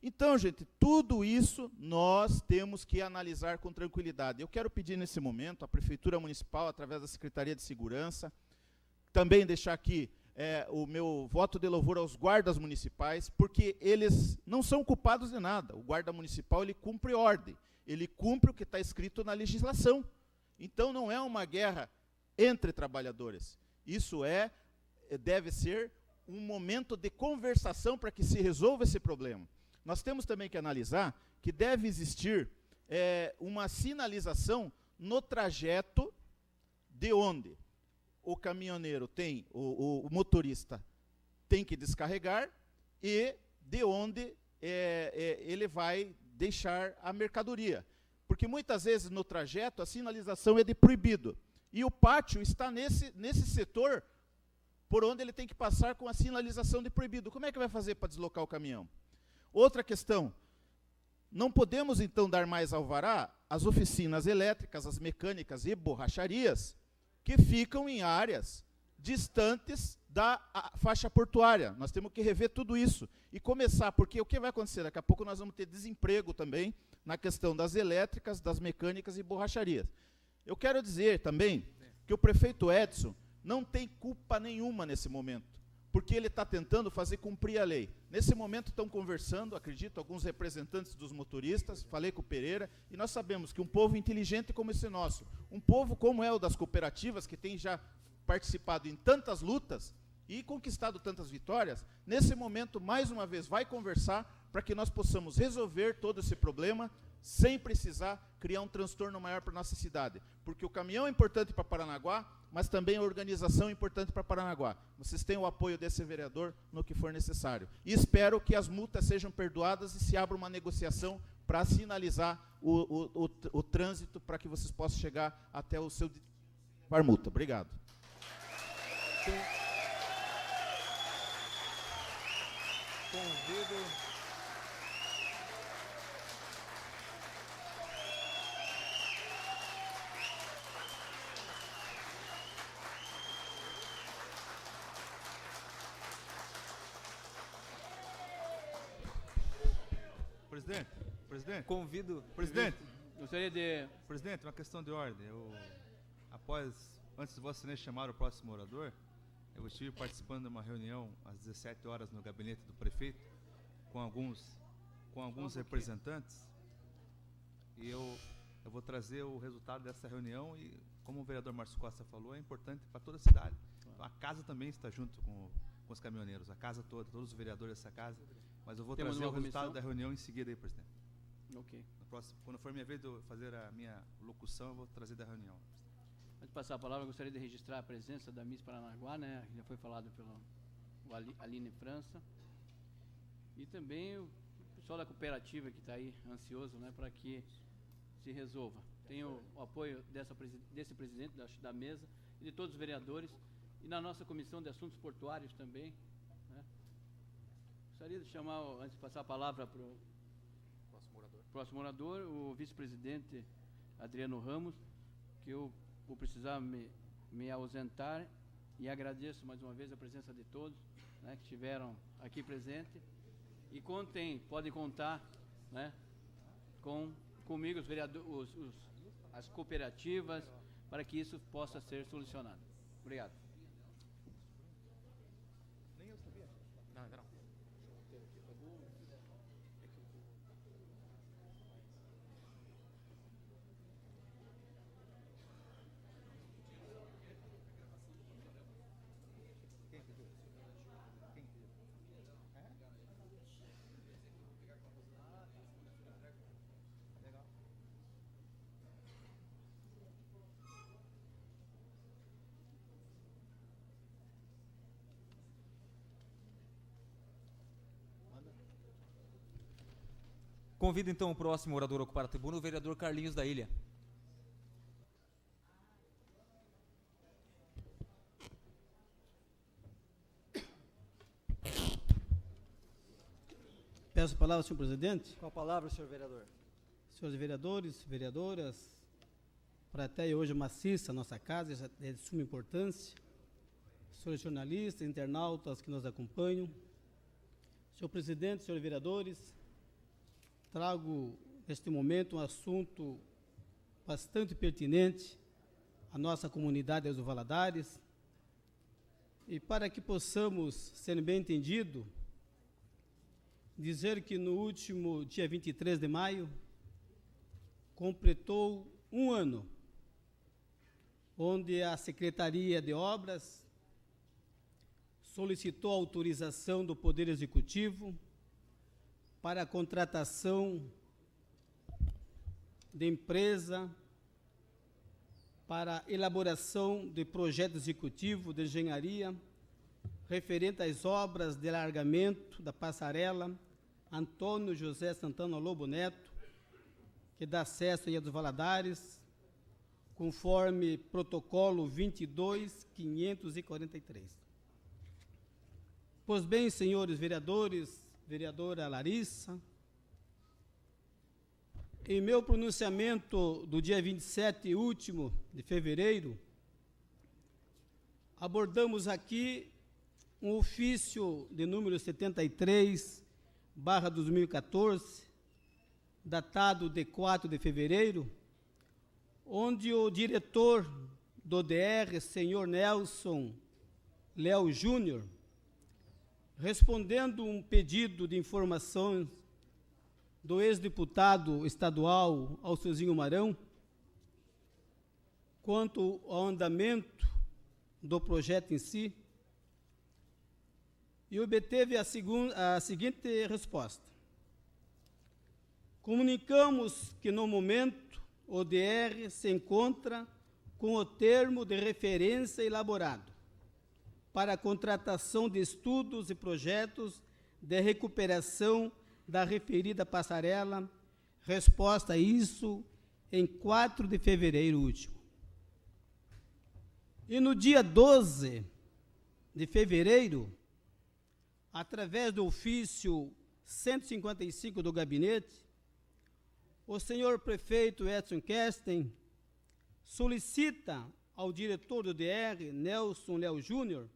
Então, gente, tudo isso nós temos que analisar com tranquilidade. Eu quero pedir nesse momento à Prefeitura Municipal, através da Secretaria de Segurança, também deixar aqui o meu voto de louvor aos guardas municipais, porque eles não são culpados de nada. O guarda municipal, ele cumpre ordem, ele cumpre o que está escrito na legislação. Então, não é uma guerra entre trabalhadores. Isso deve ser um momento de conversação para que se resolva esse problema. Nós temos também que analisar que deve existir uma sinalização no trajeto de onde o caminhoneiro tem, o motorista tem que descarregar e de onde ele vai deixar a mercadoria. Porque muitas vezes no trajeto a sinalização é de proibido. E o pátio está nesse setor por onde ele tem que passar com a sinalização de proibido. Como é que vai fazer para deslocar o caminhão? Outra questão, não podemos então dar mais alvará às oficinas elétricas, às mecânicas e borracharias que ficam em áreas distantes da faixa portuária. Nós temos que rever tudo isso e começar, porque o que vai acontecer? Daqui a pouco nós vamos ter desemprego também na questão das elétricas, das mecânicas e borracharias. Eu quero dizer também que o prefeito Edson não tem culpa nenhuma nesse momento, porque ele está tentando fazer cumprir a lei. Nesse momento estão conversando, acredito, alguns representantes dos motoristas, falei com o Pereira, e nós sabemos que um povo inteligente como esse nosso, um povo como é o das cooperativas, que tem já participado em tantas lutas e conquistado tantas vitórias, nesse momento, mais uma vez, vai conversar para que nós possamos resolver todo esse problema sem precisar criar um transtorno maior para a nossa cidade. Porque o caminhão é importante para Paranaguá, mas também a organização é importante para Paranaguá. Vocês têm o apoio desse vereador no que for necessário. E espero que as multas sejam perdoadas e se abra uma negociação para sinalizar o trânsito para que vocês possam chegar até o seu multa. Obrigado. Convido... Presidente. Convido... Presidente. Gostaria de... Presidente, uma questão de ordem. Antes de Vossa Excelência chamar o próximo orador, eu estive participando de uma reunião às 17 horas no gabinete do prefeito, com alguns representantes, e eu vou trazer o resultado dessa reunião, e como o vereador Márcio Costa falou, é importante para toda a cidade. Então, a casa também está junto com os caminhoneiros, a casa toda, todos os vereadores dessa casa, mas eu vou trazer o resultado da reunião em seguida aí, presidente. Ok. Quando for minha vez de fazer a minha locução, eu vou trazer da reunião. Antes de passar a palavra, eu gostaria de registrar a presença da Miss Paranaguá, né? Já foi falado pelo Aline França. E também o pessoal da cooperativa que está aí ansioso, né, para que se resolva. Tenho o apoio desse presidente da mesa e de todos os vereadores e na nossa comissão de assuntos portuários também, né? Gostaria de chamar, antes de passar a palavra para o próximo orador, o vice-presidente Adriano Ramos, que eu vou precisar me ausentar, e agradeço mais uma vez a presença de todos, né, que estiveram aqui presentes, e podem contar, né, comigo, os vereadores, as cooperativas, para que isso possa ser solucionado. Obrigado. Nem eu sabia. Não, ainda não. Convido então o próximo orador a ocupar a tribuna, o vereador Carlinhos da Ilha. Peço a palavra, senhor presidente. Com a palavra, senhor vereador. Senhores vereadores, vereadoras, para até hoje maciça a nossa casa, isso é de suma importância. Senhores jornalistas, internautas que nos acompanham. Senhor presidente, senhores vereadores, trago neste momento um assunto bastante pertinente à nossa comunidade dos Valadares. E para que possamos ser bem entendidos, dizer que no último dia 23 de maio, completou um ano, onde a Secretaria de Obras solicitou autorização do Poder Executivo para a contratação de empresa para elaboração de projeto executivo de engenharia referente às obras de alargamento da passarela Antônio José Santana Lobo Neto, que dá acesso a dos Valadares, conforme protocolo 22.543. Pois bem, senhores vereadores, vereadora Larissa, em meu pronunciamento do dia 27 último de fevereiro, abordamos aqui um ofício de número 73/2014, datado de 4 de fevereiro, onde o diretor do DR, senhor Nelson Léo Júnior, respondendo um pedido de informações do ex-deputado estadual Alceuzinho Marão, quanto ao andamento do projeto em si, e obteve a seguinte resposta: comunicamos que, no momento, o DR se encontra com o termo de referência elaborado para a contratação de estudos e projetos de recuperação da referida passarela, resposta a isso em 4 de fevereiro último. E no dia 12 de fevereiro, através do ofício 155 do gabinete, o senhor prefeito Edson Kesten solicita ao diretor do DR, Nelson Léo Júnior,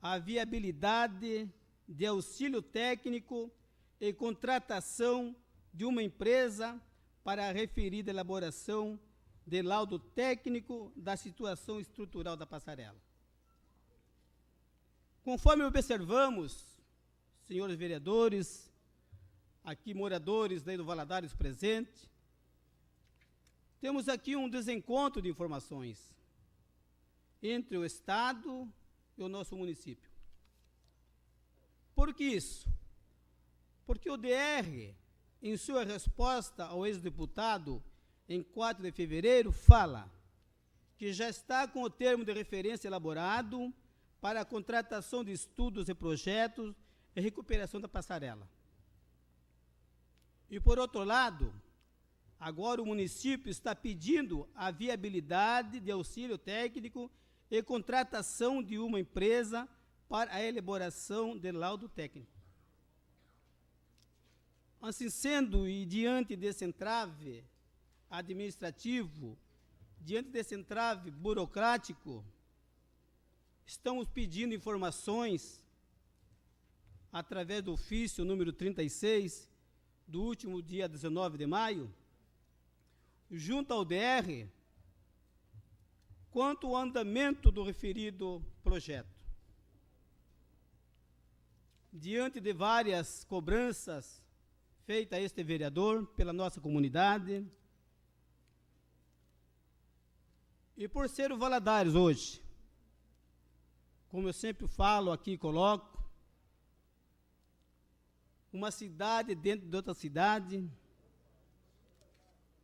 a viabilidade de auxílio técnico e contratação de uma empresa para a referida elaboração de laudo técnico da situação estrutural da passarela. Conforme observamos, senhores vereadores, aqui moradores do Valadares presente, temos aqui um desencontro de informações entre o Estado e o nosso município. Por que isso? Porque o DR, em sua resposta ao ex-deputado, em 4 de fevereiro, fala que já está com o termo de referência elaborado para a contratação de estudos e projetos e recuperação da passarela. E, por outro lado, agora o município está pedindo a viabilidade de auxílio técnico e contratação de uma empresa para a elaboração de laudo técnico. Assim sendo, e diante desse entrave administrativo, diante desse entrave burocrático, estamos pedindo informações através do ofício número 36, do último dia 19 de maio, junto ao DR, quanto ao andamento do referido projeto. Diante de várias cobranças feitas a este vereador pela nossa comunidade, e por ser o Valadares hoje, como eu sempre falo aqui e coloco, uma cidade dentro de outra cidade,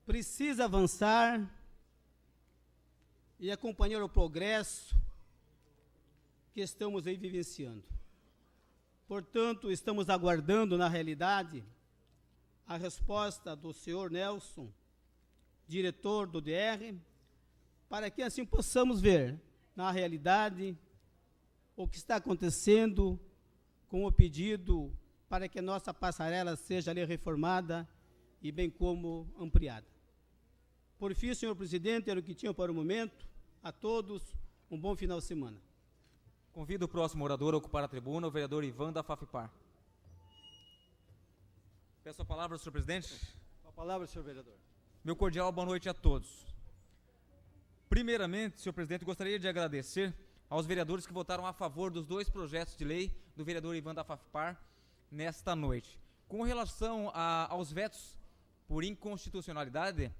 precisa avançar e acompanhar o progresso que estamos aí vivenciando. Portanto, estamos aguardando, na realidade, a resposta do senhor Nelson, diretor do DR, para que assim possamos ver, na realidade, o que está acontecendo com o pedido para que a nossa passarela seja ali reformada e bem como ampliada. Por fim, senhor presidente, era o que tinha para o momento. A todos, um bom final de semana. Convido o próximo orador a ocupar a tribuna, o vereador Ivan da FAFIPAR. Peço a palavra, senhor presidente. Com a palavra, senhor vereador. Meu cordial boa noite a todos. Primeiramente, senhor presidente, gostaria de agradecer aos vereadores que votaram a favor dos 2 projetos de lei do vereador Ivan da FAFIPAR nesta noite. Com relação aos vetos por inconstitucionalidade,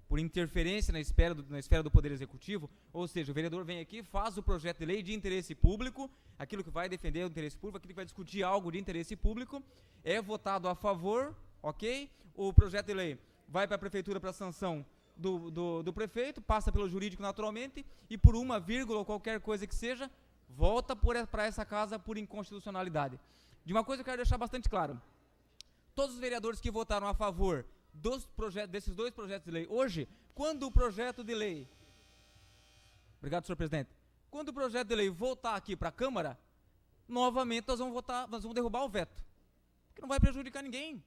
por interferência na esfera do Poder Executivo, ou seja, o vereador vem aqui, faz o projeto de lei de interesse público, aquilo que vai defender o interesse público, aquilo que vai discutir algo de interesse público, é votado a favor, ok? O projeto de lei vai para a prefeitura para sanção do prefeito, passa pelo jurídico naturalmente, e por uma vírgula ou qualquer coisa que seja, volta para essa casa por inconstitucionalidade. De uma coisa eu quero deixar bastante claro, todos os vereadores que votaram a favor desses 2 projetos de lei, hoje, quando o projeto de lei, obrigado, senhor presidente, quando o projeto de lei voltar aqui para a Câmara, novamente nós vamos derrubar o veto, porque não vai prejudicar ninguém.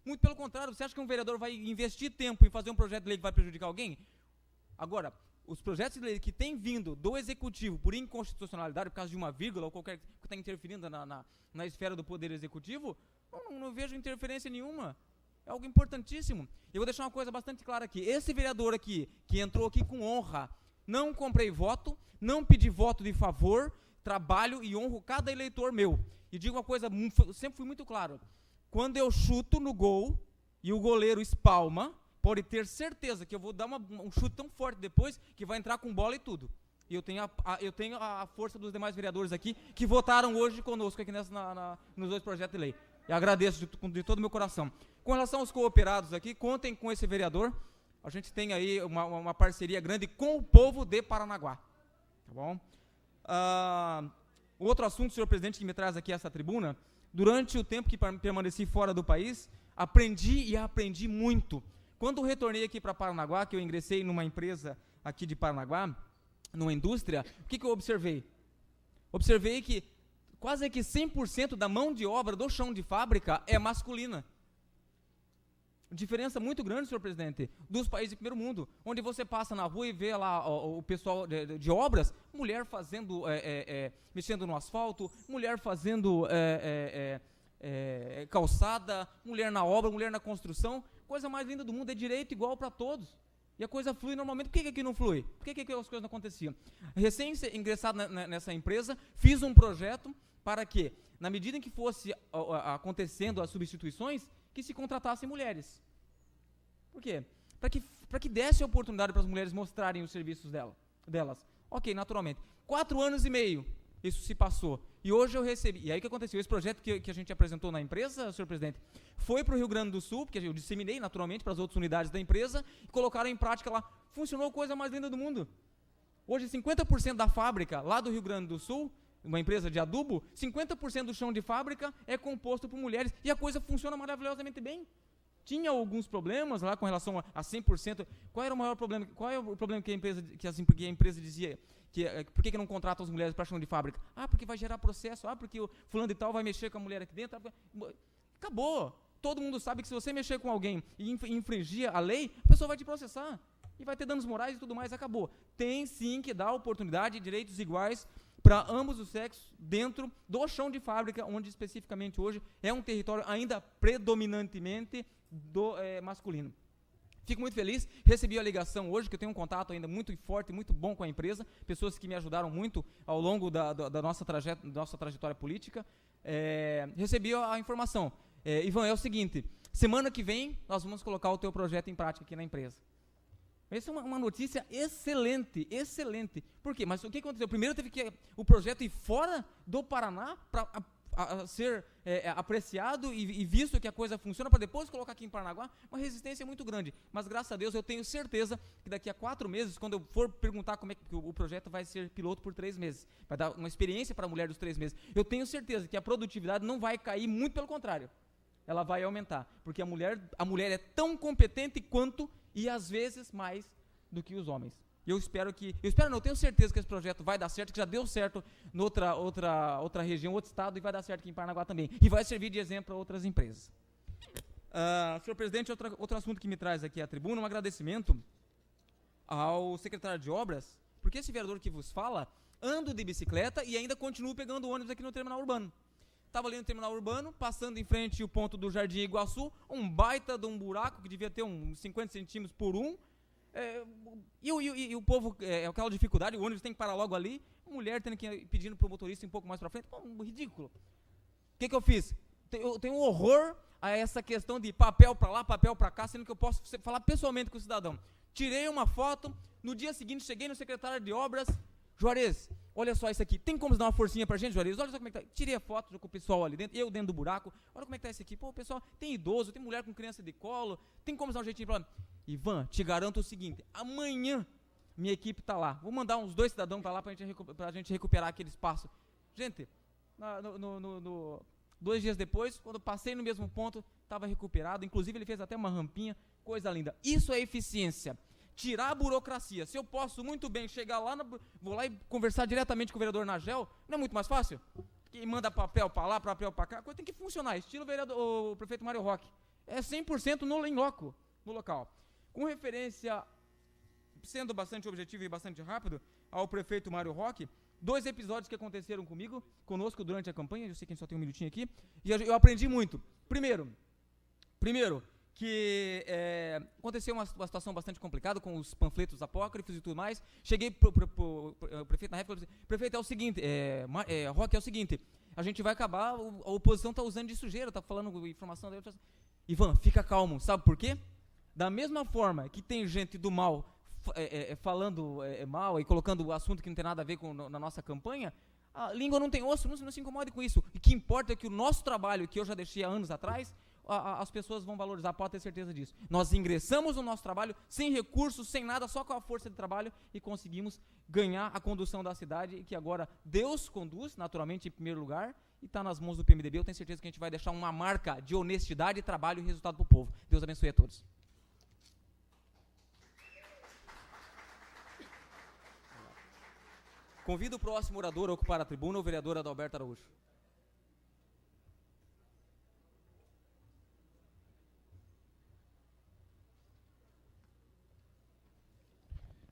Muito pelo contrário, você acha que um vereador vai investir tempo em fazer um projeto de lei que vai prejudicar alguém? Agora, os projetos de lei que têm vindo do Executivo por inconstitucionalidade, por causa de uma vírgula ou qualquer que está interferindo na esfera do Poder Executivo, não vejo interferência nenhuma. É algo importantíssimo. Eu vou deixar uma coisa bastante clara aqui. Esse vereador aqui, que entrou aqui com honra, não comprei voto, não pedi voto de favor, trabalho e honro cada eleitor meu. E digo uma coisa, sempre fui muito claro. Quando eu chuto no gol e o goleiro espalma, pode ter certeza que eu vou dar um chute tão forte depois que vai entrar com bola e tudo. E eu tenho a força dos demais vereadores aqui que votaram hoje conosco aqui nos 2 projetos de lei. E agradeço de todo o meu coração. Com relação aos cooperados aqui, contem com esse vereador. A gente tem aí uma parceria grande com o povo de Paranaguá. Tá bom? Outro assunto, senhor presidente, que me traz aqui a essa tribuna, durante o tempo que permaneci fora do país, aprendi muito. Quando retornei aqui para Paranaguá, que eu ingressei numa empresa aqui de Paranaguá, numa indústria, o que eu observei? Observei que quase que 100% da mão de obra do chão de fábrica é masculina. Diferença muito grande, senhor presidente, dos países de primeiro mundo, onde você passa na rua e vê lá o pessoal de obras, mulher fazendo, mexendo no asfalto, mulher fazendo calçada, mulher na obra, mulher na construção, coisa mais linda do mundo, é direito igual para todos. E a coisa flui normalmente. Por que aqui não flui? Por que as coisas não aconteciam? Recém ingressado nessa empresa, fiz um projeto para que, na medida em que fosse acontecendo as substituições, que se contratassem mulheres. Por quê? Para que desse a oportunidade para as mulheres mostrarem os serviços delas. Ok, naturalmente. 4 anos e meio isso se passou. E hoje eu recebi. E aí o que aconteceu? Esse projeto que a gente apresentou na empresa, senhor presidente, foi para o Rio Grande do Sul, porque eu disseminei naturalmente para as outras unidades da empresa, e colocaram em prática lá. Funcionou a coisa mais linda do mundo. Hoje 50% da fábrica lá do Rio Grande do Sul, uma empresa de adubo, 50% do chão de fábrica é composto por mulheres, e a coisa funciona maravilhosamente bem. Tinha alguns problemas lá com relação a 100%. Qual era o maior problema? Qual é o problema que a empresa dizia? Por que não contrata as mulheres para chão de fábrica? Porque vai gerar processo. Porque o fulano de tal vai mexer com a mulher aqui dentro. Acabou. Todo mundo sabe que se você mexer com alguém e infringir a lei, a pessoa vai te processar. E vai ter danos morais e tudo mais. Acabou. Tem sim que dar oportunidade e direitos iguais para ambos os sexos dentro do chão de fábrica, onde especificamente hoje é um território ainda predominantemente masculino. Fico muito feliz, recebi a ligação hoje, que eu tenho um contato ainda muito forte, muito bom com a empresa, pessoas que me ajudaram muito ao longo da nossa trajetória política. Recebi a informação. Ivan, é o seguinte, semana que vem nós vamos colocar o teu projeto em prática aqui na empresa. Essa é uma notícia excelente, excelente. Por quê? Mas o que aconteceu? Primeiro teve que o projeto ir fora do Paraná para ser apreciado e visto que a coisa funciona, para depois colocar aqui em Paranaguá. Uma resistência muito grande. Mas graças a Deus eu tenho certeza que daqui a 4 meses, quando eu for perguntar como é que o projeto vai ser piloto por 3 meses, vai dar uma experiência para a mulher dos 3 meses, eu tenho certeza que a produtividade não vai cair, muito pelo contrário. ela vai aumentar, porque a mulher é tão competente quanto, e às vezes mais do que os homens. E eu tenho certeza que esse projeto vai dar certo, que já deu certo em outra região, outro estado, e vai dar certo aqui em Paranaguá também, e vai servir de exemplo para outras empresas. Senhor presidente, outro assunto que me traz aqui à tribuna, um agradecimento ao secretário de Obras, porque esse vereador que vos fala, ando de bicicleta e ainda continuo pegando ônibus aqui no terminal urbano. Estava ali no terminal urbano, passando em frente ao ponto do Jardim Iguaçu, um baita de um buraco que devia ter uns 50 centímetros por um, e o povo, aquela dificuldade, o ônibus tem que parar logo ali, mulher tendo que ir pedindo para o motorista um pouco mais para frente, ridículo. O que eu fiz? Eu tenho um horror a essa questão de papel para lá, papel para cá, sendo que eu posso falar pessoalmente com o cidadão. Tirei uma foto, no dia seguinte cheguei no secretário de Obras, Juarez, olha só isso aqui, tem como dar uma forcinha pra gente, Juarez? Olha só como é que tá. Tirei a foto já com o pessoal ali dentro, eu dentro do buraco, olha como é que tá isso aqui. Pô, pessoal, tem idoso, tem mulher com criança de colo, tem como dar um jeitinho pra lá. Ivan, te garanto o seguinte, amanhã minha equipe tá lá, vou mandar uns 2 cidadãos pra lá pra gente recuperar aquele espaço. Gente, 2 dias depois, quando passei no mesmo ponto, estava recuperado, inclusive ele fez até uma rampinha, coisa linda. Isso é eficiência. Tirar a burocracia. Se eu posso muito bem chegar lá, vou lá e conversar diretamente com o vereador Nagel, não é muito mais fácil? Que manda papel para lá, papel para cá, a coisa tem que funcionar, estilo o prefeito Mário Roque. É 100% em loco, no local. Com referência, sendo bastante objetivo e bastante rápido, ao prefeito Mário Roque, 2 episódios que aconteceram conosco durante a campanha, eu sei que a gente só tem um minutinho aqui, e eu aprendi muito. Primeiro, que aconteceu uma situação bastante complicada com os panfletos apócrifos e tudo mais. Cheguei pro prefeito na época e falei assim, prefeito, é o seguinte, Roque, é o seguinte, a gente vai acabar, a oposição está usando de sujeira, está falando informação dele. Ivan, fica calmo, sabe por quê? Da mesma forma que tem gente do mal falando mal e colocando o assunto que não tem nada a ver na nossa campanha, a língua não tem osso, não se incomode com isso. O que importa é que o nosso trabalho, que eu já deixei há anos atrás, as pessoas vão valorizar, pode ter certeza disso. Nós ingressamos no nosso trabalho sem recursos, sem nada, só com a força de trabalho e conseguimos ganhar a condução da cidade, e que agora Deus conduz, naturalmente, em primeiro lugar, e está nas mãos do PMDB. Eu tenho certeza que a gente vai deixar uma marca de honestidade, trabalho e resultado para o povo. Deus abençoe a todos. Convido o próximo orador a ocupar a tribuna, o vereador Adalberto Araújo.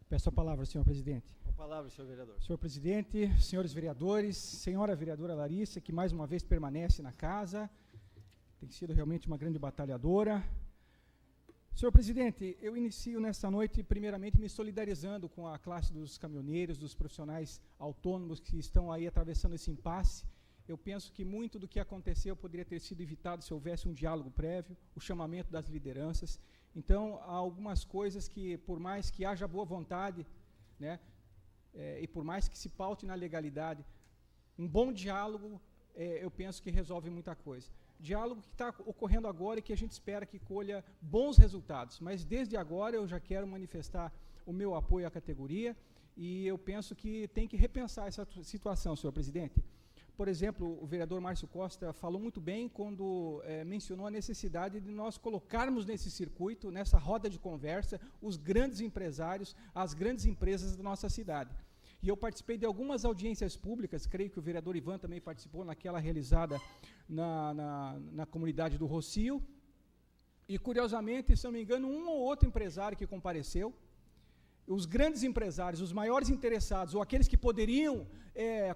Peço a palavra, senhor presidente. Com a palavra, senhor vereador. Senhor presidente, senhores vereadores, senhora vereadora Larissa, que mais uma vez permanece na casa, tem sido realmente uma grande batalhadora. Senhor presidente, eu inicio nesta noite, primeiramente, me solidarizando com a classe dos caminhoneiros, dos profissionais autônomos que estão aí atravessando esse impasse. Eu penso que muito do que aconteceu poderia ter sido evitado se houvesse um diálogo prévio, o chamamento das lideranças. Então, há algumas coisas que, por mais que haja boa vontade, né, e por mais que se paute na legalidade, um bom diálogo, eu penso que resolve muita coisa. Diálogo que está ocorrendo agora e que a gente espera que colha bons resultados, mas desde agora eu já quero manifestar o meu apoio à categoria, e eu penso que tem que repensar essa situação, senhor presidente. Por exemplo, o vereador Márcio Costa falou muito bem quando mencionou a necessidade de nós colocarmos nesse circuito, nessa roda de conversa, os grandes empresários, as grandes empresas da nossa cidade. E eu participei de algumas audiências públicas, creio que o vereador Ivan também participou, naquela realizada na comunidade do Rocio, e curiosamente, se não me engano, um ou outro empresário que compareceu, os grandes empresários, os maiores interessados, ou aqueles que poderiam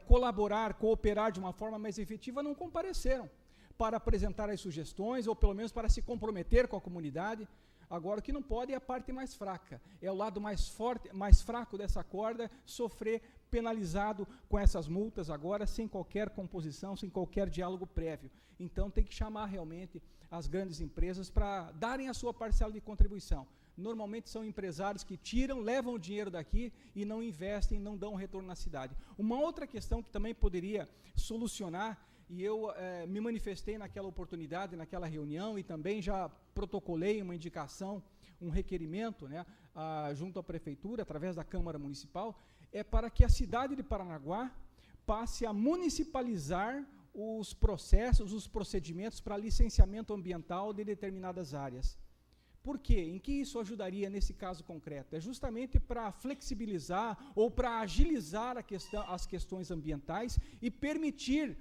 colaborar, cooperar de uma forma mais efetiva, não compareceram para apresentar as sugestões, ou pelo menos para se comprometer com a comunidade. Agora, o que não pode é a parte mais fraca, é o lado mais forte, mais fraco dessa corda, sofrer penalizado com essas multas agora, sem qualquer composição, sem qualquer diálogo prévio. Então, tem que chamar realmente as grandes empresas para darem a sua parcela de contribuição. Normalmente são empresários que tiram, levam o dinheiro daqui e não investem, não dão retorno na cidade. Uma outra questão que também poderia solucionar, e eu me manifestei naquela oportunidade, naquela reunião, e também já protocolei uma indicação, um requerimento, né, junto à Prefeitura, através da Câmara Municipal, é para que a cidade de Paranaguá passe a municipalizar os processos, os procedimentos para licenciamento ambiental de determinadas áreas. Por quê? Em que isso ajudaria nesse caso concreto? É justamente para flexibilizar ou para agilizar as questões ambientais e permitir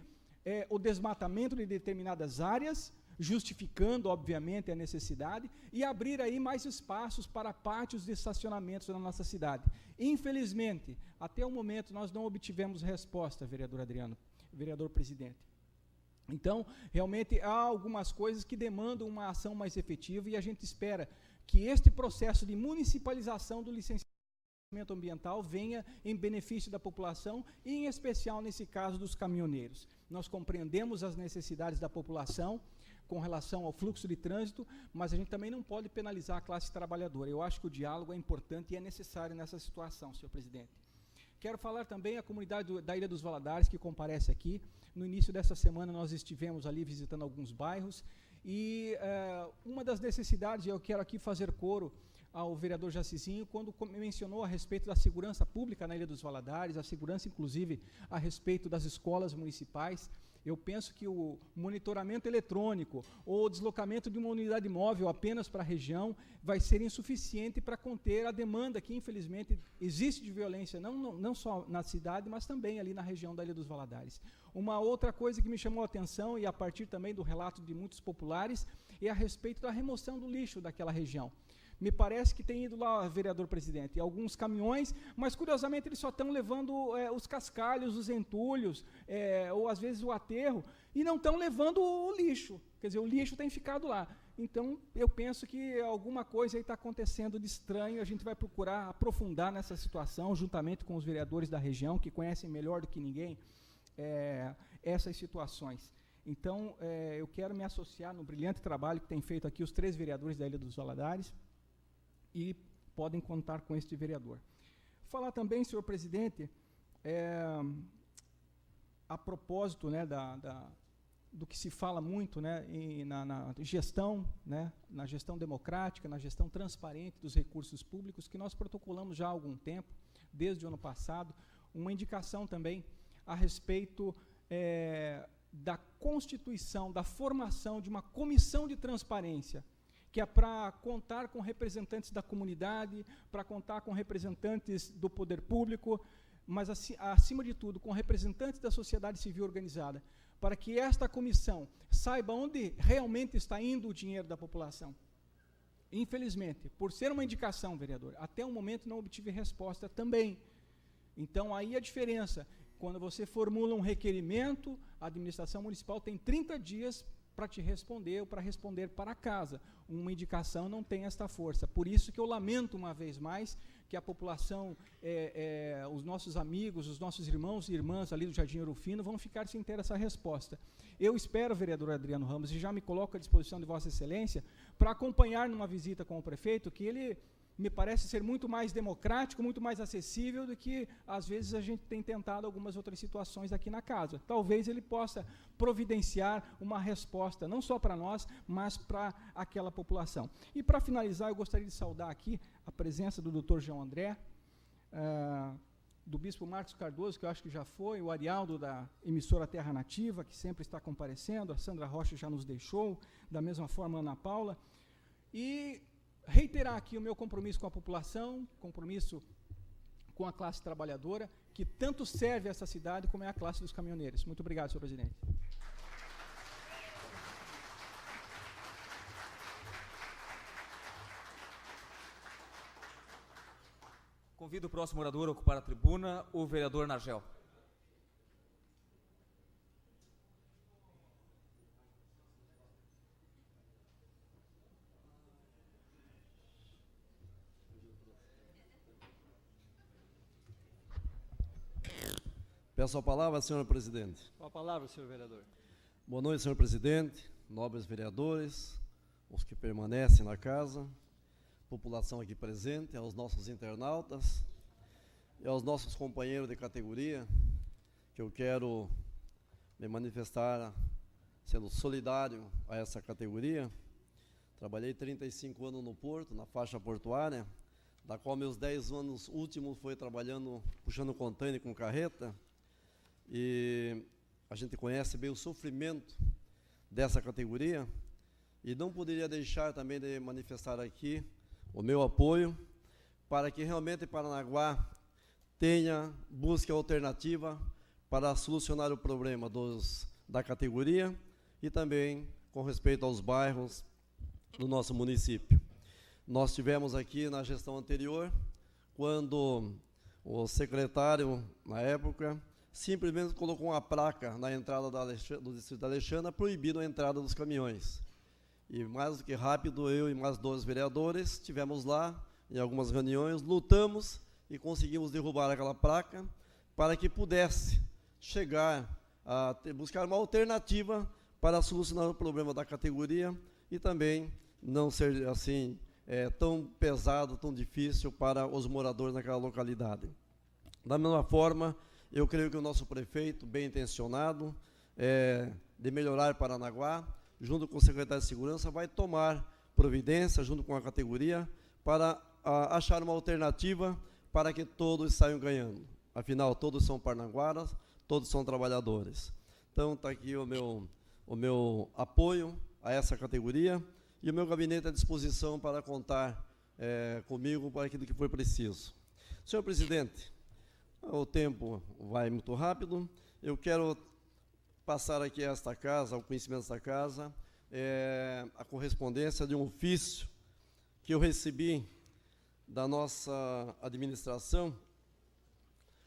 o desmatamento de determinadas áreas, justificando, obviamente, a necessidade, e abrir aí mais espaços para pátios de estacionamentos na nossa cidade. Infelizmente, até o momento, nós não obtivemos resposta, vereador Adriano, vereador presidente. Então, realmente, há algumas coisas que demandam uma ação mais efetiva e a gente espera que este processo de municipalização do licenciamento ambiental venha em benefício da população e, em especial, nesse caso, dos caminhoneiros. Nós compreendemos as necessidades da população com relação ao fluxo de trânsito, mas a gente também não pode penalizar a classe trabalhadora. Eu acho que o diálogo é importante e é necessário nessa situação, senhor presidente. Quero falar também a comunidade da Ilha dos Valadares, que comparece aqui. No início dessa semana, nós estivemos ali visitando alguns bairros, e uma das necessidades, eu quero aqui fazer coro ao vereador Jacizinho, quando mencionou a respeito da segurança pública na Ilha dos Valadares, a segurança, inclusive, a respeito das escolas municipais. Eu penso que o monitoramento eletrônico ou o deslocamento de uma unidade móvel apenas para a região vai ser insuficiente para conter a demanda que, infelizmente, existe de violência, não só na cidade, mas também ali na região da Ilha dos Valadares. Uma outra coisa que me chamou a atenção, e a partir também do relato de muitos populares, é a respeito da remoção do lixo daquela região. Me parece que tem ido lá, vereador presidente, alguns caminhões, mas curiosamente eles só estão levando os cascalhos, os entulhos, ou às vezes o aterro, e não estão levando o lixo. Quer dizer, o lixo tem ficado lá. Então, eu penso que alguma coisa aí está acontecendo de estranho, a gente vai procurar aprofundar nessa situação, juntamente com os vereadores da região, que conhecem melhor do que ninguém essas situações. Então, eu quero me associar no brilhante trabalho que tem feito aqui os 3 vereadores da Ilha dos Valadares, e podem contar com este vereador. Falar também, senhor presidente, a propósito, né, do que se fala muito, né, na gestão, né, na gestão democrática, na gestão transparente dos recursos públicos, que nós protocolamos já há algum tempo, desde o ano passado, uma indicação também a respeito da constituição, da formação de uma comissão de transparência, que é para contar com representantes da comunidade, para contar com representantes do poder público, mas, acima de tudo, com representantes da sociedade civil organizada, para que esta comissão saiba onde realmente está indo o dinheiro da população. Infelizmente, por ser uma indicação, vereador, até o momento não obtive resposta também. Então, aí a diferença. Quando você formula um requerimento, a administração municipal tem 30 dias para te responder ou para responder para casa. Uma indicação não tem esta força. Por isso que eu lamento uma vez mais que a população, os nossos amigos, os nossos irmãos e irmãs ali do Jardim Ouro Fino vão ficar sem ter essa resposta. Eu espero, vereador Adriano Ramos, e já me coloco à disposição de Vossa Excelência, para acompanhar numa visita com o prefeito, que ele me parece ser muito mais democrático, muito mais acessível do que, às vezes, a gente tem tentado algumas outras situações aqui na casa. Talvez ele possa providenciar uma resposta, não só para nós, mas para aquela população. E, para finalizar, eu gostaria de saudar aqui a presença do Dr. João André, do Bispo Marcos Cardoso, que eu acho que já foi, o Arialdo da emissora Terra Nativa, que sempre está comparecendo, a Sandra Rocha já nos deixou, da mesma forma a Ana Paula, e reiterar aqui o meu compromisso com a população, compromisso com a classe trabalhadora, que tanto serve essa cidade como é a classe dos caminhoneiros. Muito obrigado, senhor presidente. Convido o próximo orador a ocupar a tribuna, o vereador Nagel. Peço a palavra, senhor presidente. Com a palavra, senhor vereador. Boa noite, senhor presidente, nobres vereadores, os que permanecem na casa, população aqui presente, aos nossos internautas e aos nossos companheiros de categoria, que eu quero me manifestar sendo solidário a essa categoria. Trabalhei 35 anos no Porto, na faixa portuária, da qual meus 10 anos últimos foi trabalhando, puxando container com carreta. E a gente conhece bem o sofrimento dessa categoria, e não poderia deixar também de manifestar aqui o meu apoio para que realmente Paranaguá busque alternativa para solucionar o problema da categoria e também com respeito aos bairros do nosso município. Nós tivemos aqui na gestão anterior, quando o secretário, na época, simplesmente colocou uma placa na entrada do distrito da Alexandra, proibindo a entrada dos caminhões. E mais do que rápido, eu e mais 2 vereadores estivemos lá, em algumas reuniões, lutamos e conseguimos derrubar aquela placa para que pudesse chegar a buscar uma alternativa para solucionar o problema da categoria e também não ser assim tão pesado, tão difícil para os moradores naquela localidade. Da mesma forma, eu creio que o nosso prefeito, bem intencionado, de melhorar Paranaguá, junto com o secretário de Segurança, vai tomar providência, junto com a categoria, para achar uma alternativa para que todos saiam ganhando. Afinal, todos são paranaguaras, todos são trabalhadores. Então, está aqui o meu apoio a essa categoria e o meu gabinete à disposição para contar comigo para aquilo que for preciso. Senhor presidente, o tempo vai muito rápido. Eu quero passar aqui a esta casa, ao conhecimento desta casa, a correspondência de um ofício que eu recebi da nossa administração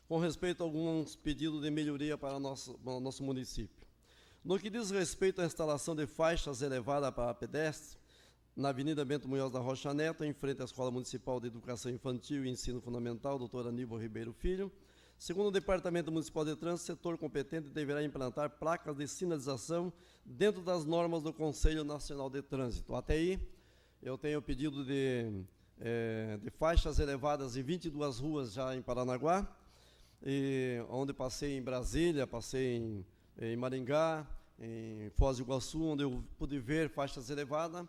com respeito a alguns pedidos de melhoria para o nosso município. No que diz respeito à instalação de faixas elevadas para pedestres, na Avenida Bento Munhoz da Rocha Neto, em frente à Escola Municipal de Educação Infantil e Ensino Fundamental, Dr. Aníbal Ribeiro Filho, segundo o Departamento Municipal de Trânsito, o setor competente deverá implantar placas de sinalização dentro das normas do Conselho Nacional de Trânsito. Até aí, eu tenho pedido de faixas elevadas em 22 ruas já em Paranaguá, onde passei em Brasília, passei em Maringá, em Foz do Iguaçu, onde eu pude ver faixas elevadas,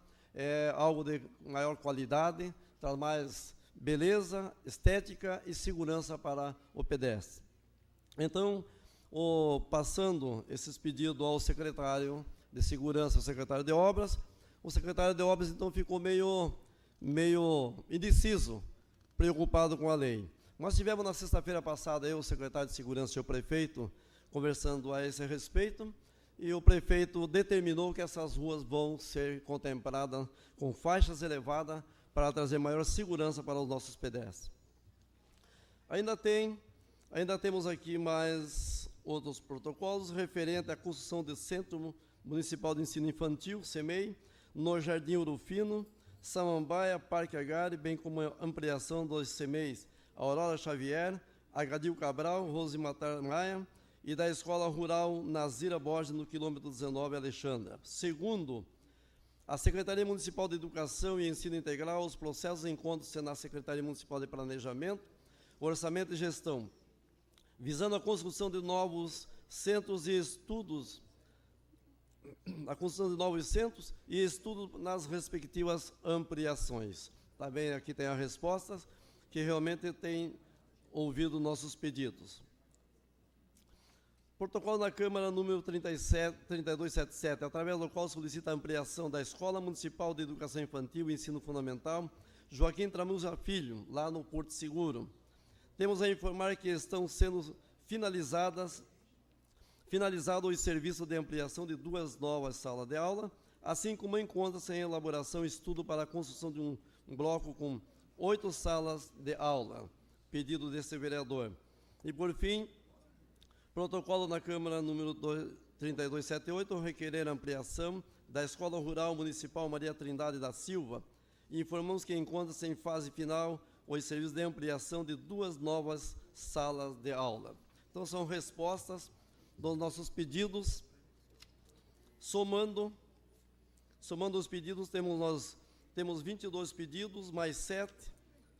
algo de maior qualidade, traz mais beleza, estética e segurança para o pedestre. Então, passando esses pedidos ao secretário de Segurança, ao secretário de Obras, o secretário de Obras então ficou meio indeciso, preocupado com a lei. Nós tivemos na sexta-feira passada, eu, o secretário de Segurança e o prefeito, conversando a esse respeito, e o prefeito determinou que essas ruas vão ser contempladas com faixas elevadas para trazer maior segurança para os nossos pedestres. Ainda temos aqui mais outros protocolos referentes à construção do Centro Municipal de Ensino Infantil, CEMEI, no Jardim Ouro Fino, Samambaia, Parque Agari, bem como a ampliação dos CEMEIs Aurora Xavier, Agadil Cabral, Rosimatar Maia, e da Escola Rural Nazira Borges, no quilômetro 19, Alexandra. Segundo, a Secretaria Municipal de Educação e Ensino Integral, os processos encontram-se na Secretaria Municipal de Planejamento, Orçamento e Gestão, visando a construção de novos centros e estudos, nas respectivas ampliações. Também aqui tem as respostas, que realmente têm ouvido nossos pedidos. Protocolo da Câmara número 3277, através do qual solicita a ampliação da Escola Municipal de Educação Infantil e Ensino Fundamental Joaquim Tramuja Filho, lá no Porto Seguro. Temos a informar que estão sendo finalizados os serviços de ampliação de 2 novas salas de aula, assim como encontra-se em elaboração estudo para a construção de um bloco com 8 salas de aula, pedido deste vereador. E, por fim, protocolo na Câmara número 3278, requerer ampliação da Escola Rural Municipal Maria Trindade da Silva. E informamos que encontra-se em fase final os serviços de ampliação de 2 novas salas de aula. Então, são respostas dos nossos pedidos. Somando os pedidos, temos 22 pedidos, mais 7,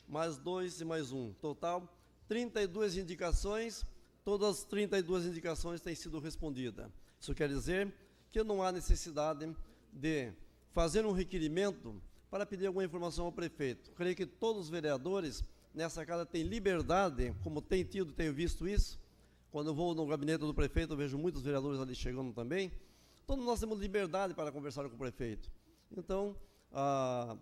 mais 2 e mais 1. Total, 32 indicações. Todas as 32 indicações têm sido respondidas. Isso quer dizer que não há necessidade de fazer um requerimento para pedir alguma informação ao prefeito. Creio que todos os vereadores nessa casa têm liberdade, como tenho visto isso, Quando eu vou no gabinete do prefeito, eu vejo muitos vereadores ali chegando também. Todos nós temos liberdade para conversar com o prefeito. Então, a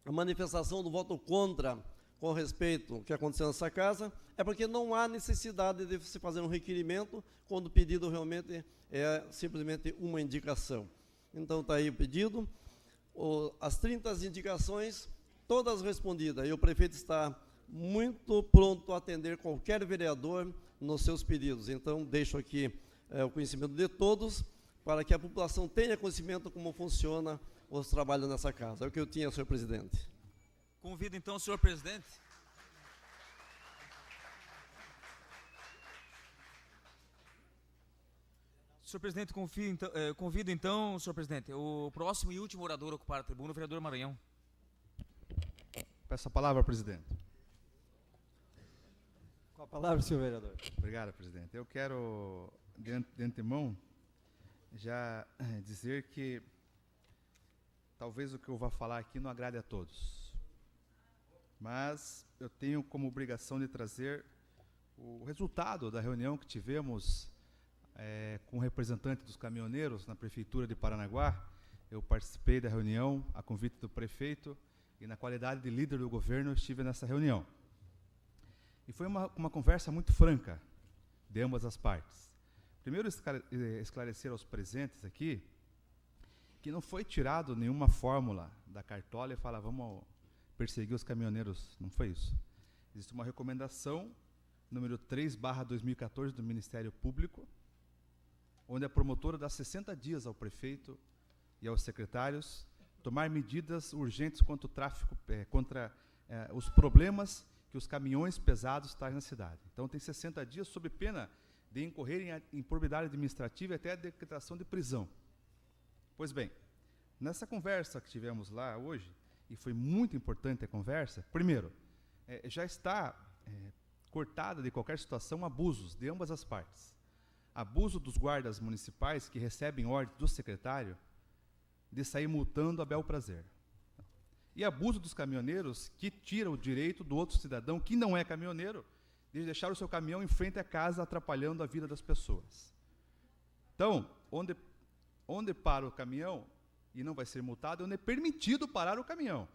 manifestação do voto contra com respeito ao que aconteceu nessa casa é porque não há necessidade de se fazer um requerimento quando o pedido realmente é simplesmente uma indicação. Então, está aí o pedido. As 30 indicações, todas respondidas, e o prefeito está muito pronto a atender qualquer vereador nos seus pedidos. Então, deixo aqui o conhecimento de todos, para que a população tenha conhecimento como funciona os trabalhos nessa casa. É o que eu tinha, senhor presidente. Convido então o senhor presidente. Senhor presidente, convido então, senhor presidente, o próximo e último orador a ocupar a tribuna, o vereador Maranhão. Peço a palavra, presidente. Com a palavra, senhor vereador. Obrigado, presidente. Eu quero, de antemão, já dizer que talvez o que eu vá falar aqui não agrade a todos, mas eu tenho como obrigação de trazer o resultado da reunião que tivemos com o representante dos caminhoneiros na Prefeitura de Paranaguá. Eu participei da reunião a convite do prefeito e, na qualidade de líder do governo, eu estive nessa reunião. E foi uma conversa muito franca de ambas as partes. Primeiro, esclarecer aos presentes aqui que não foi tirado nenhuma fórmula da cartola e falar, vamos perseguir os caminhoneiros. Não foi isso. Existe uma recomendação, número 3/2014, do Ministério Público, onde a promotora dá 60 dias ao prefeito e aos secretários tomar medidas urgentes contra o tráfico, contra os problemas que os caminhões pesados trazem na cidade. Então, tem 60 dias sob pena de incorrerem em improbidade administrativa e até a decretação de prisão. Pois bem, nessa conversa que tivemos lá hoje, e foi muito importante a conversa, primeiro, já está cortada de qualquer situação abusos de ambas as partes. Abuso dos guardas municipais que recebem ordem do secretário de sair multando a bel prazer. E abuso dos caminhoneiros que tiram o direito do outro cidadão que não é caminhoneiro de deixar o seu caminhão em frente à casa, atrapalhando a vida das pessoas. Então, onde para o caminhão e não vai ser multado, onde é permitido parar o caminhão.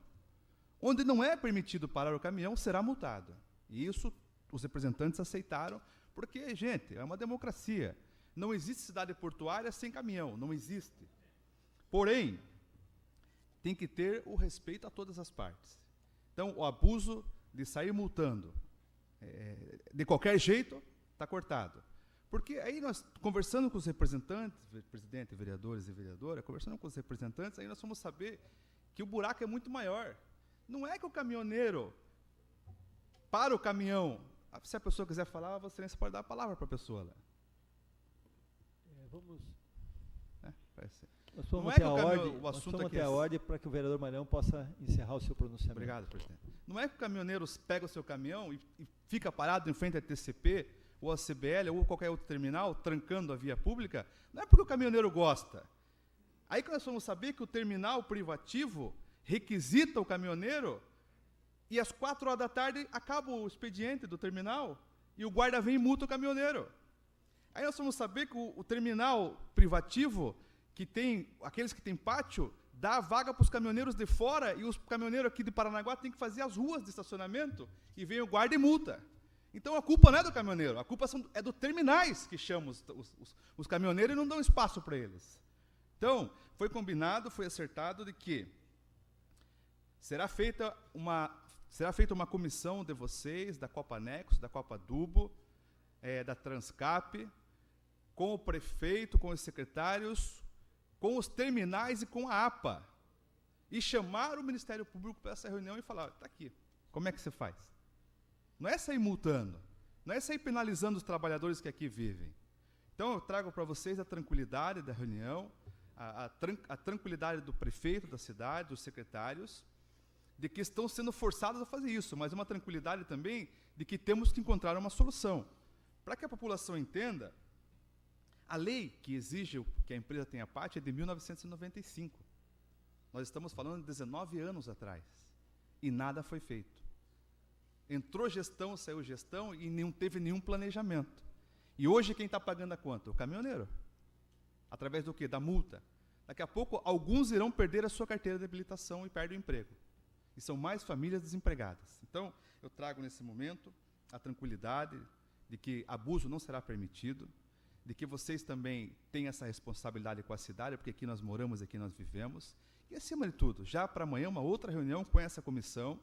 Onde não é permitido parar o caminhão, será multado. E isso os representantes aceitaram, porque, gente, é uma democracia. Não existe cidade portuária sem caminhão, não existe. Porém, tem que ter o respeito a todas as partes. Então, o abuso de sair multando de qualquer jeito está cortado. Porque aí nós, conversando com os representantes, presidente, vereadores e vereadora, conversando com os representantes, aí nós vamos saber que o buraco é muito maior. Não é que o caminhoneiro para o caminhão. Se a pessoa quiser falar, Vossa Excelência pode dar a palavra para a pessoa lá. Nós vamos ter a ordem para que o vereador Maranhão possa encerrar o seu pronunciamento. Obrigado, presidente. Não é que o caminhoneiro pega o seu caminhão e fica parado em frente à TCP, ou à CBL, ou qualquer outro terminal, trancando a via pública, não é porque o caminhoneiro gosta. Aí que nós vamos saber que o terminal privativo requisita o caminhoneiro e às 4 horas da tarde acaba o expediente do terminal e o guarda vem e multa o caminhoneiro. Aí nós vamos saber que o terminal privativo, que tem aqueles que têm pátio, dá a vaga para os caminhoneiros de fora e os caminhoneiros aqui de Paranaguá têm que fazer as ruas de estacionamento e vem o guarda e multa. Então a culpa não é do caminhoneiro, a culpa é dos terminais que chamam os caminhoneiros e não dão espaço para eles. Então, foi combinado, foi acertado de que será feita uma comissão de vocês, da Copa Nexo, da Copa Adubo, da Transcap, com o prefeito, com os secretários, com os terminais e com a APA. E chamar o Ministério Público para essa reunião e falar, está aqui, como é que você faz? Não é sair multando, não é sair penalizando os trabalhadores que aqui vivem. Então, eu trago para vocês a tranquilidade da reunião, a tranquilidade do prefeito da cidade, dos secretários, de que estão sendo forçados a fazer isso, mas uma tranquilidade também de que temos que encontrar uma solução. Para que a população entenda, a lei que exige que a empresa tenha pátio é de 1995. Nós estamos falando de 19 anos atrás, e nada foi feito. Entrou gestão, saiu gestão, e não teve nenhum planejamento. E hoje quem está pagando a conta? O caminhoneiro. Através do quê? Da multa. Daqui a pouco, alguns irão perder a sua carteira de habilitação e perdem o emprego. E são mais famílias desempregadas. Então, eu trago nesse momento a tranquilidade de que abuso não será permitido, de que vocês também têm essa responsabilidade com a cidade, porque aqui nós moramos, aqui nós vivemos. E, acima de tudo, já para amanhã, uma outra reunião com essa comissão,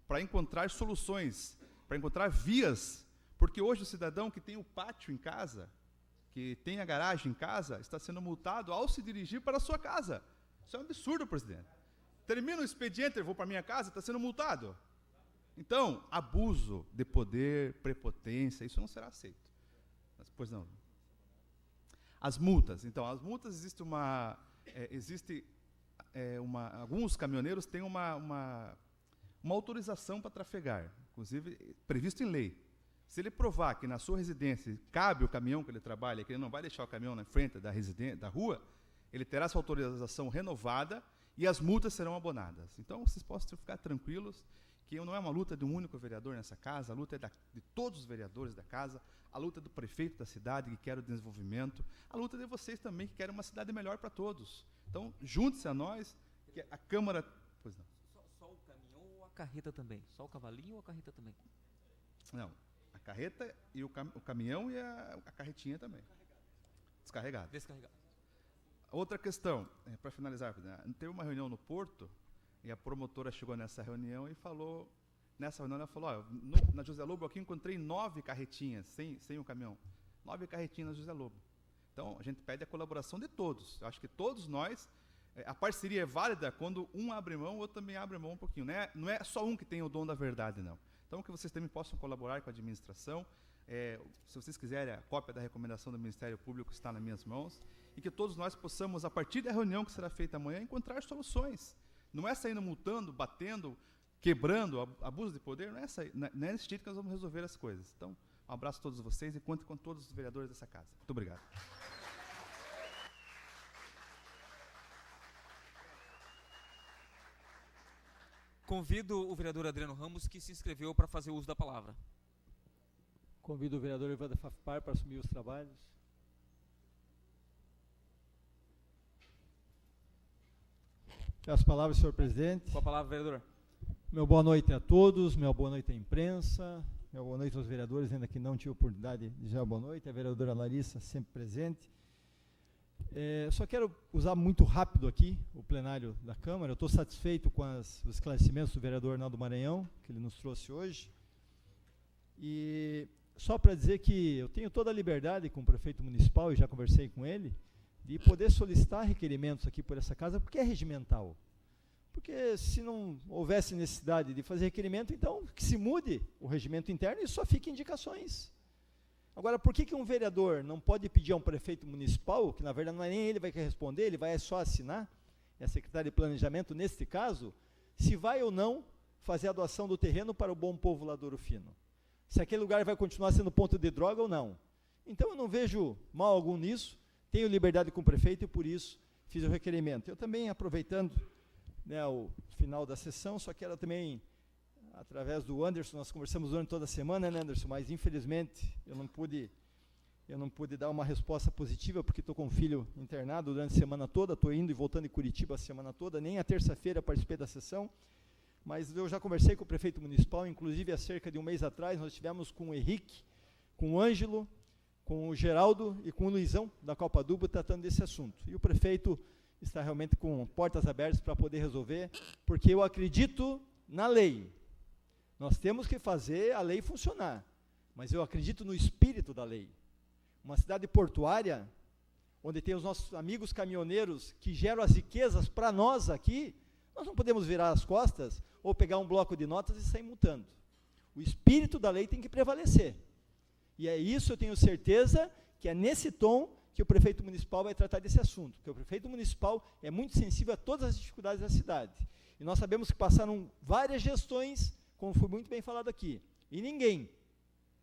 para encontrar soluções, para encontrar vias, porque hoje o cidadão que tem o pátio em casa, que tem a garagem em casa, está sendo multado ao se dirigir para a sua casa. Isso é um absurdo, presidente. Termina o expediente, eu vou para a minha casa, está sendo multado. Então, abuso de poder, prepotência, isso não será aceito. Mas, pois não. As multas. Então, as multas, alguns caminhoneiros têm uma autorização para trafegar, inclusive previsto em lei. Se ele provar que na sua residência cabe o caminhão que ele trabalha, que ele não vai deixar o caminhão na frente da rua, ele terá essa autorização renovada e as multas serão abonadas. Então, vocês possam ficar tranquilos que não é uma luta de um único vereador nessa casa, a luta é de todos os vereadores da casa, a luta do prefeito da cidade que quer o desenvolvimento, a luta de vocês também que querem uma cidade melhor para todos. Então, junte-se a nós, que a Câmara... Pois não. Só o caminhão ou a carreta também? Só o cavalinho ou a carreta também? Não. A carreta e o caminhão e a carretinha também. Descarregado. Outra questão, para finalizar, teve uma reunião no Porto e a promotora chegou nessa reunião e falou, na José Lobo aqui encontrei 9 carretinhas sem o caminhão. 9 carretinhas na José Lobo. Então, a gente pede a colaboração de todos. Eu acho que todos nós, a parceria é válida quando um abre mão, o outro também abre mão um pouquinho. Não é só um que tem o dom da verdade, não. Então, que vocês também possam colaborar com a administração. Se vocês quiserem, a cópia da recomendação do Ministério Público está nas minhas mãos. E que todos nós possamos, a partir da reunião que será feita amanhã, encontrar soluções. Não é saindo multando, batendo, quebrando, abuso de poder. Não é nesse jeito que nós vamos resolver as coisas. Então, um abraço a todos vocês e conto com todos os vereadores dessa casa. Muito obrigado. Convido o vereador Adriano Ramos, que se inscreveu para fazer uso da palavra. Convido o vereador Evandro Fafpar para assumir os trabalhos. As palavras, senhor presidente. Com a palavra, vereador. Meu boa noite a todos, meu boa noite à imprensa, meu boa noite aos vereadores, ainda que não tive oportunidade de dizer boa noite, a vereadora Larissa sempre presente. Só quero usar muito rápido aqui o plenário da Câmara. Eu estou satisfeito com os esclarecimentos do vereador Arnaldo Maranhão, que ele nos trouxe hoje. E só para dizer que eu tenho toda a liberdade com o prefeito municipal, e já conversei com ele, de poder solicitar requerimentos aqui por essa casa, porque é regimental. Porque se não houvesse necessidade de fazer requerimento, então que se mude o regimento interno e só fique indicações. Agora, por que um vereador não pode pedir a um prefeito municipal, que na verdade não é nem ele que vai responder, ele vai só assinar, é a secretária de planejamento neste caso, se vai ou não fazer a doação do terreno para o Bom Povo Ladouro Fino? Se aquele lugar vai continuar sendo ponto de droga ou não. Então eu não vejo mal algum nisso, tenho liberdade com o prefeito e por isso fiz o requerimento. Eu também, aproveitando o final da sessão, só quero também, através do Anderson, nós conversamos durante toda a semana, né, Anderson, mas infelizmente eu não pude dar uma resposta positiva, porque estou com um filho internado durante a semana toda, estou indo e voltando em Curitiba a semana toda, nem a terça-feira participei da sessão, mas eu já conversei com o prefeito municipal, inclusive há cerca de um mês atrás, nós estivemos com o Henrique, com o Ângelo, com o Geraldo e com o Luizão, da Copa Duba, tratando desse assunto. E o prefeito está realmente com portas abertas para poder resolver, porque eu acredito na lei. Nós temos que fazer a lei funcionar, mas eu acredito no espírito da lei. Uma cidade portuária, onde tem os nossos amigos caminhoneiros que geram as riquezas para nós aqui, nós não podemos virar as costas ou pegar um bloco de notas e sair multando. O espírito da lei tem que prevalecer. E é isso, eu tenho certeza, que é nesse tom que o prefeito municipal vai tratar desse assunto, porque o prefeito municipal é muito sensível a todas as dificuldades da cidade. E nós sabemos que passaram várias gestões, como foi muito bem falado aqui, e ninguém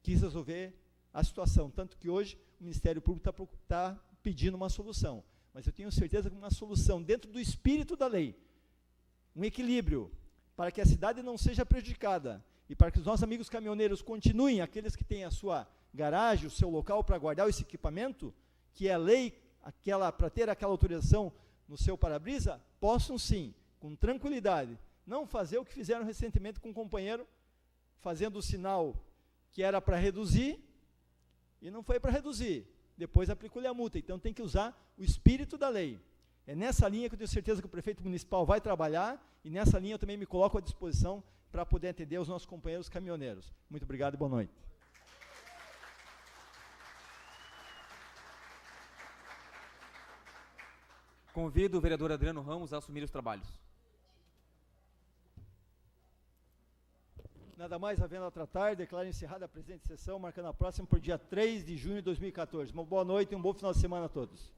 quis resolver a situação, tanto que hoje o Ministério Público está pedindo uma solução. Mas eu tenho certeza que uma solução dentro do espírito da lei, um equilíbrio, para que a cidade não seja prejudicada, e para que os nossos amigos caminhoneiros continuem, aqueles que têm a sua garagem, o seu local para guardar esse equipamento, que é lei para ter aquela autorização no seu para-brisa, possam sim, com tranquilidade, não fazer o que fizeram recentemente com um companheiro, fazendo o sinal que era para reduzir, e não foi para reduzir, depois aplicou-lhe a multa. Então tem que usar o espírito da lei. É nessa linha que eu tenho certeza que o prefeito municipal vai trabalhar, e nessa linha eu também me coloco à disposição para poder atender os nossos companheiros caminhoneiros. Muito obrigado e boa noite. Convido o vereador Adriano Ramos a assumir os trabalhos. Nada mais havendo a tratar, declaro encerrada a presente sessão, marcando a próxima por dia 3 de junho de 2014. Uma boa noite e um bom final de semana a todos.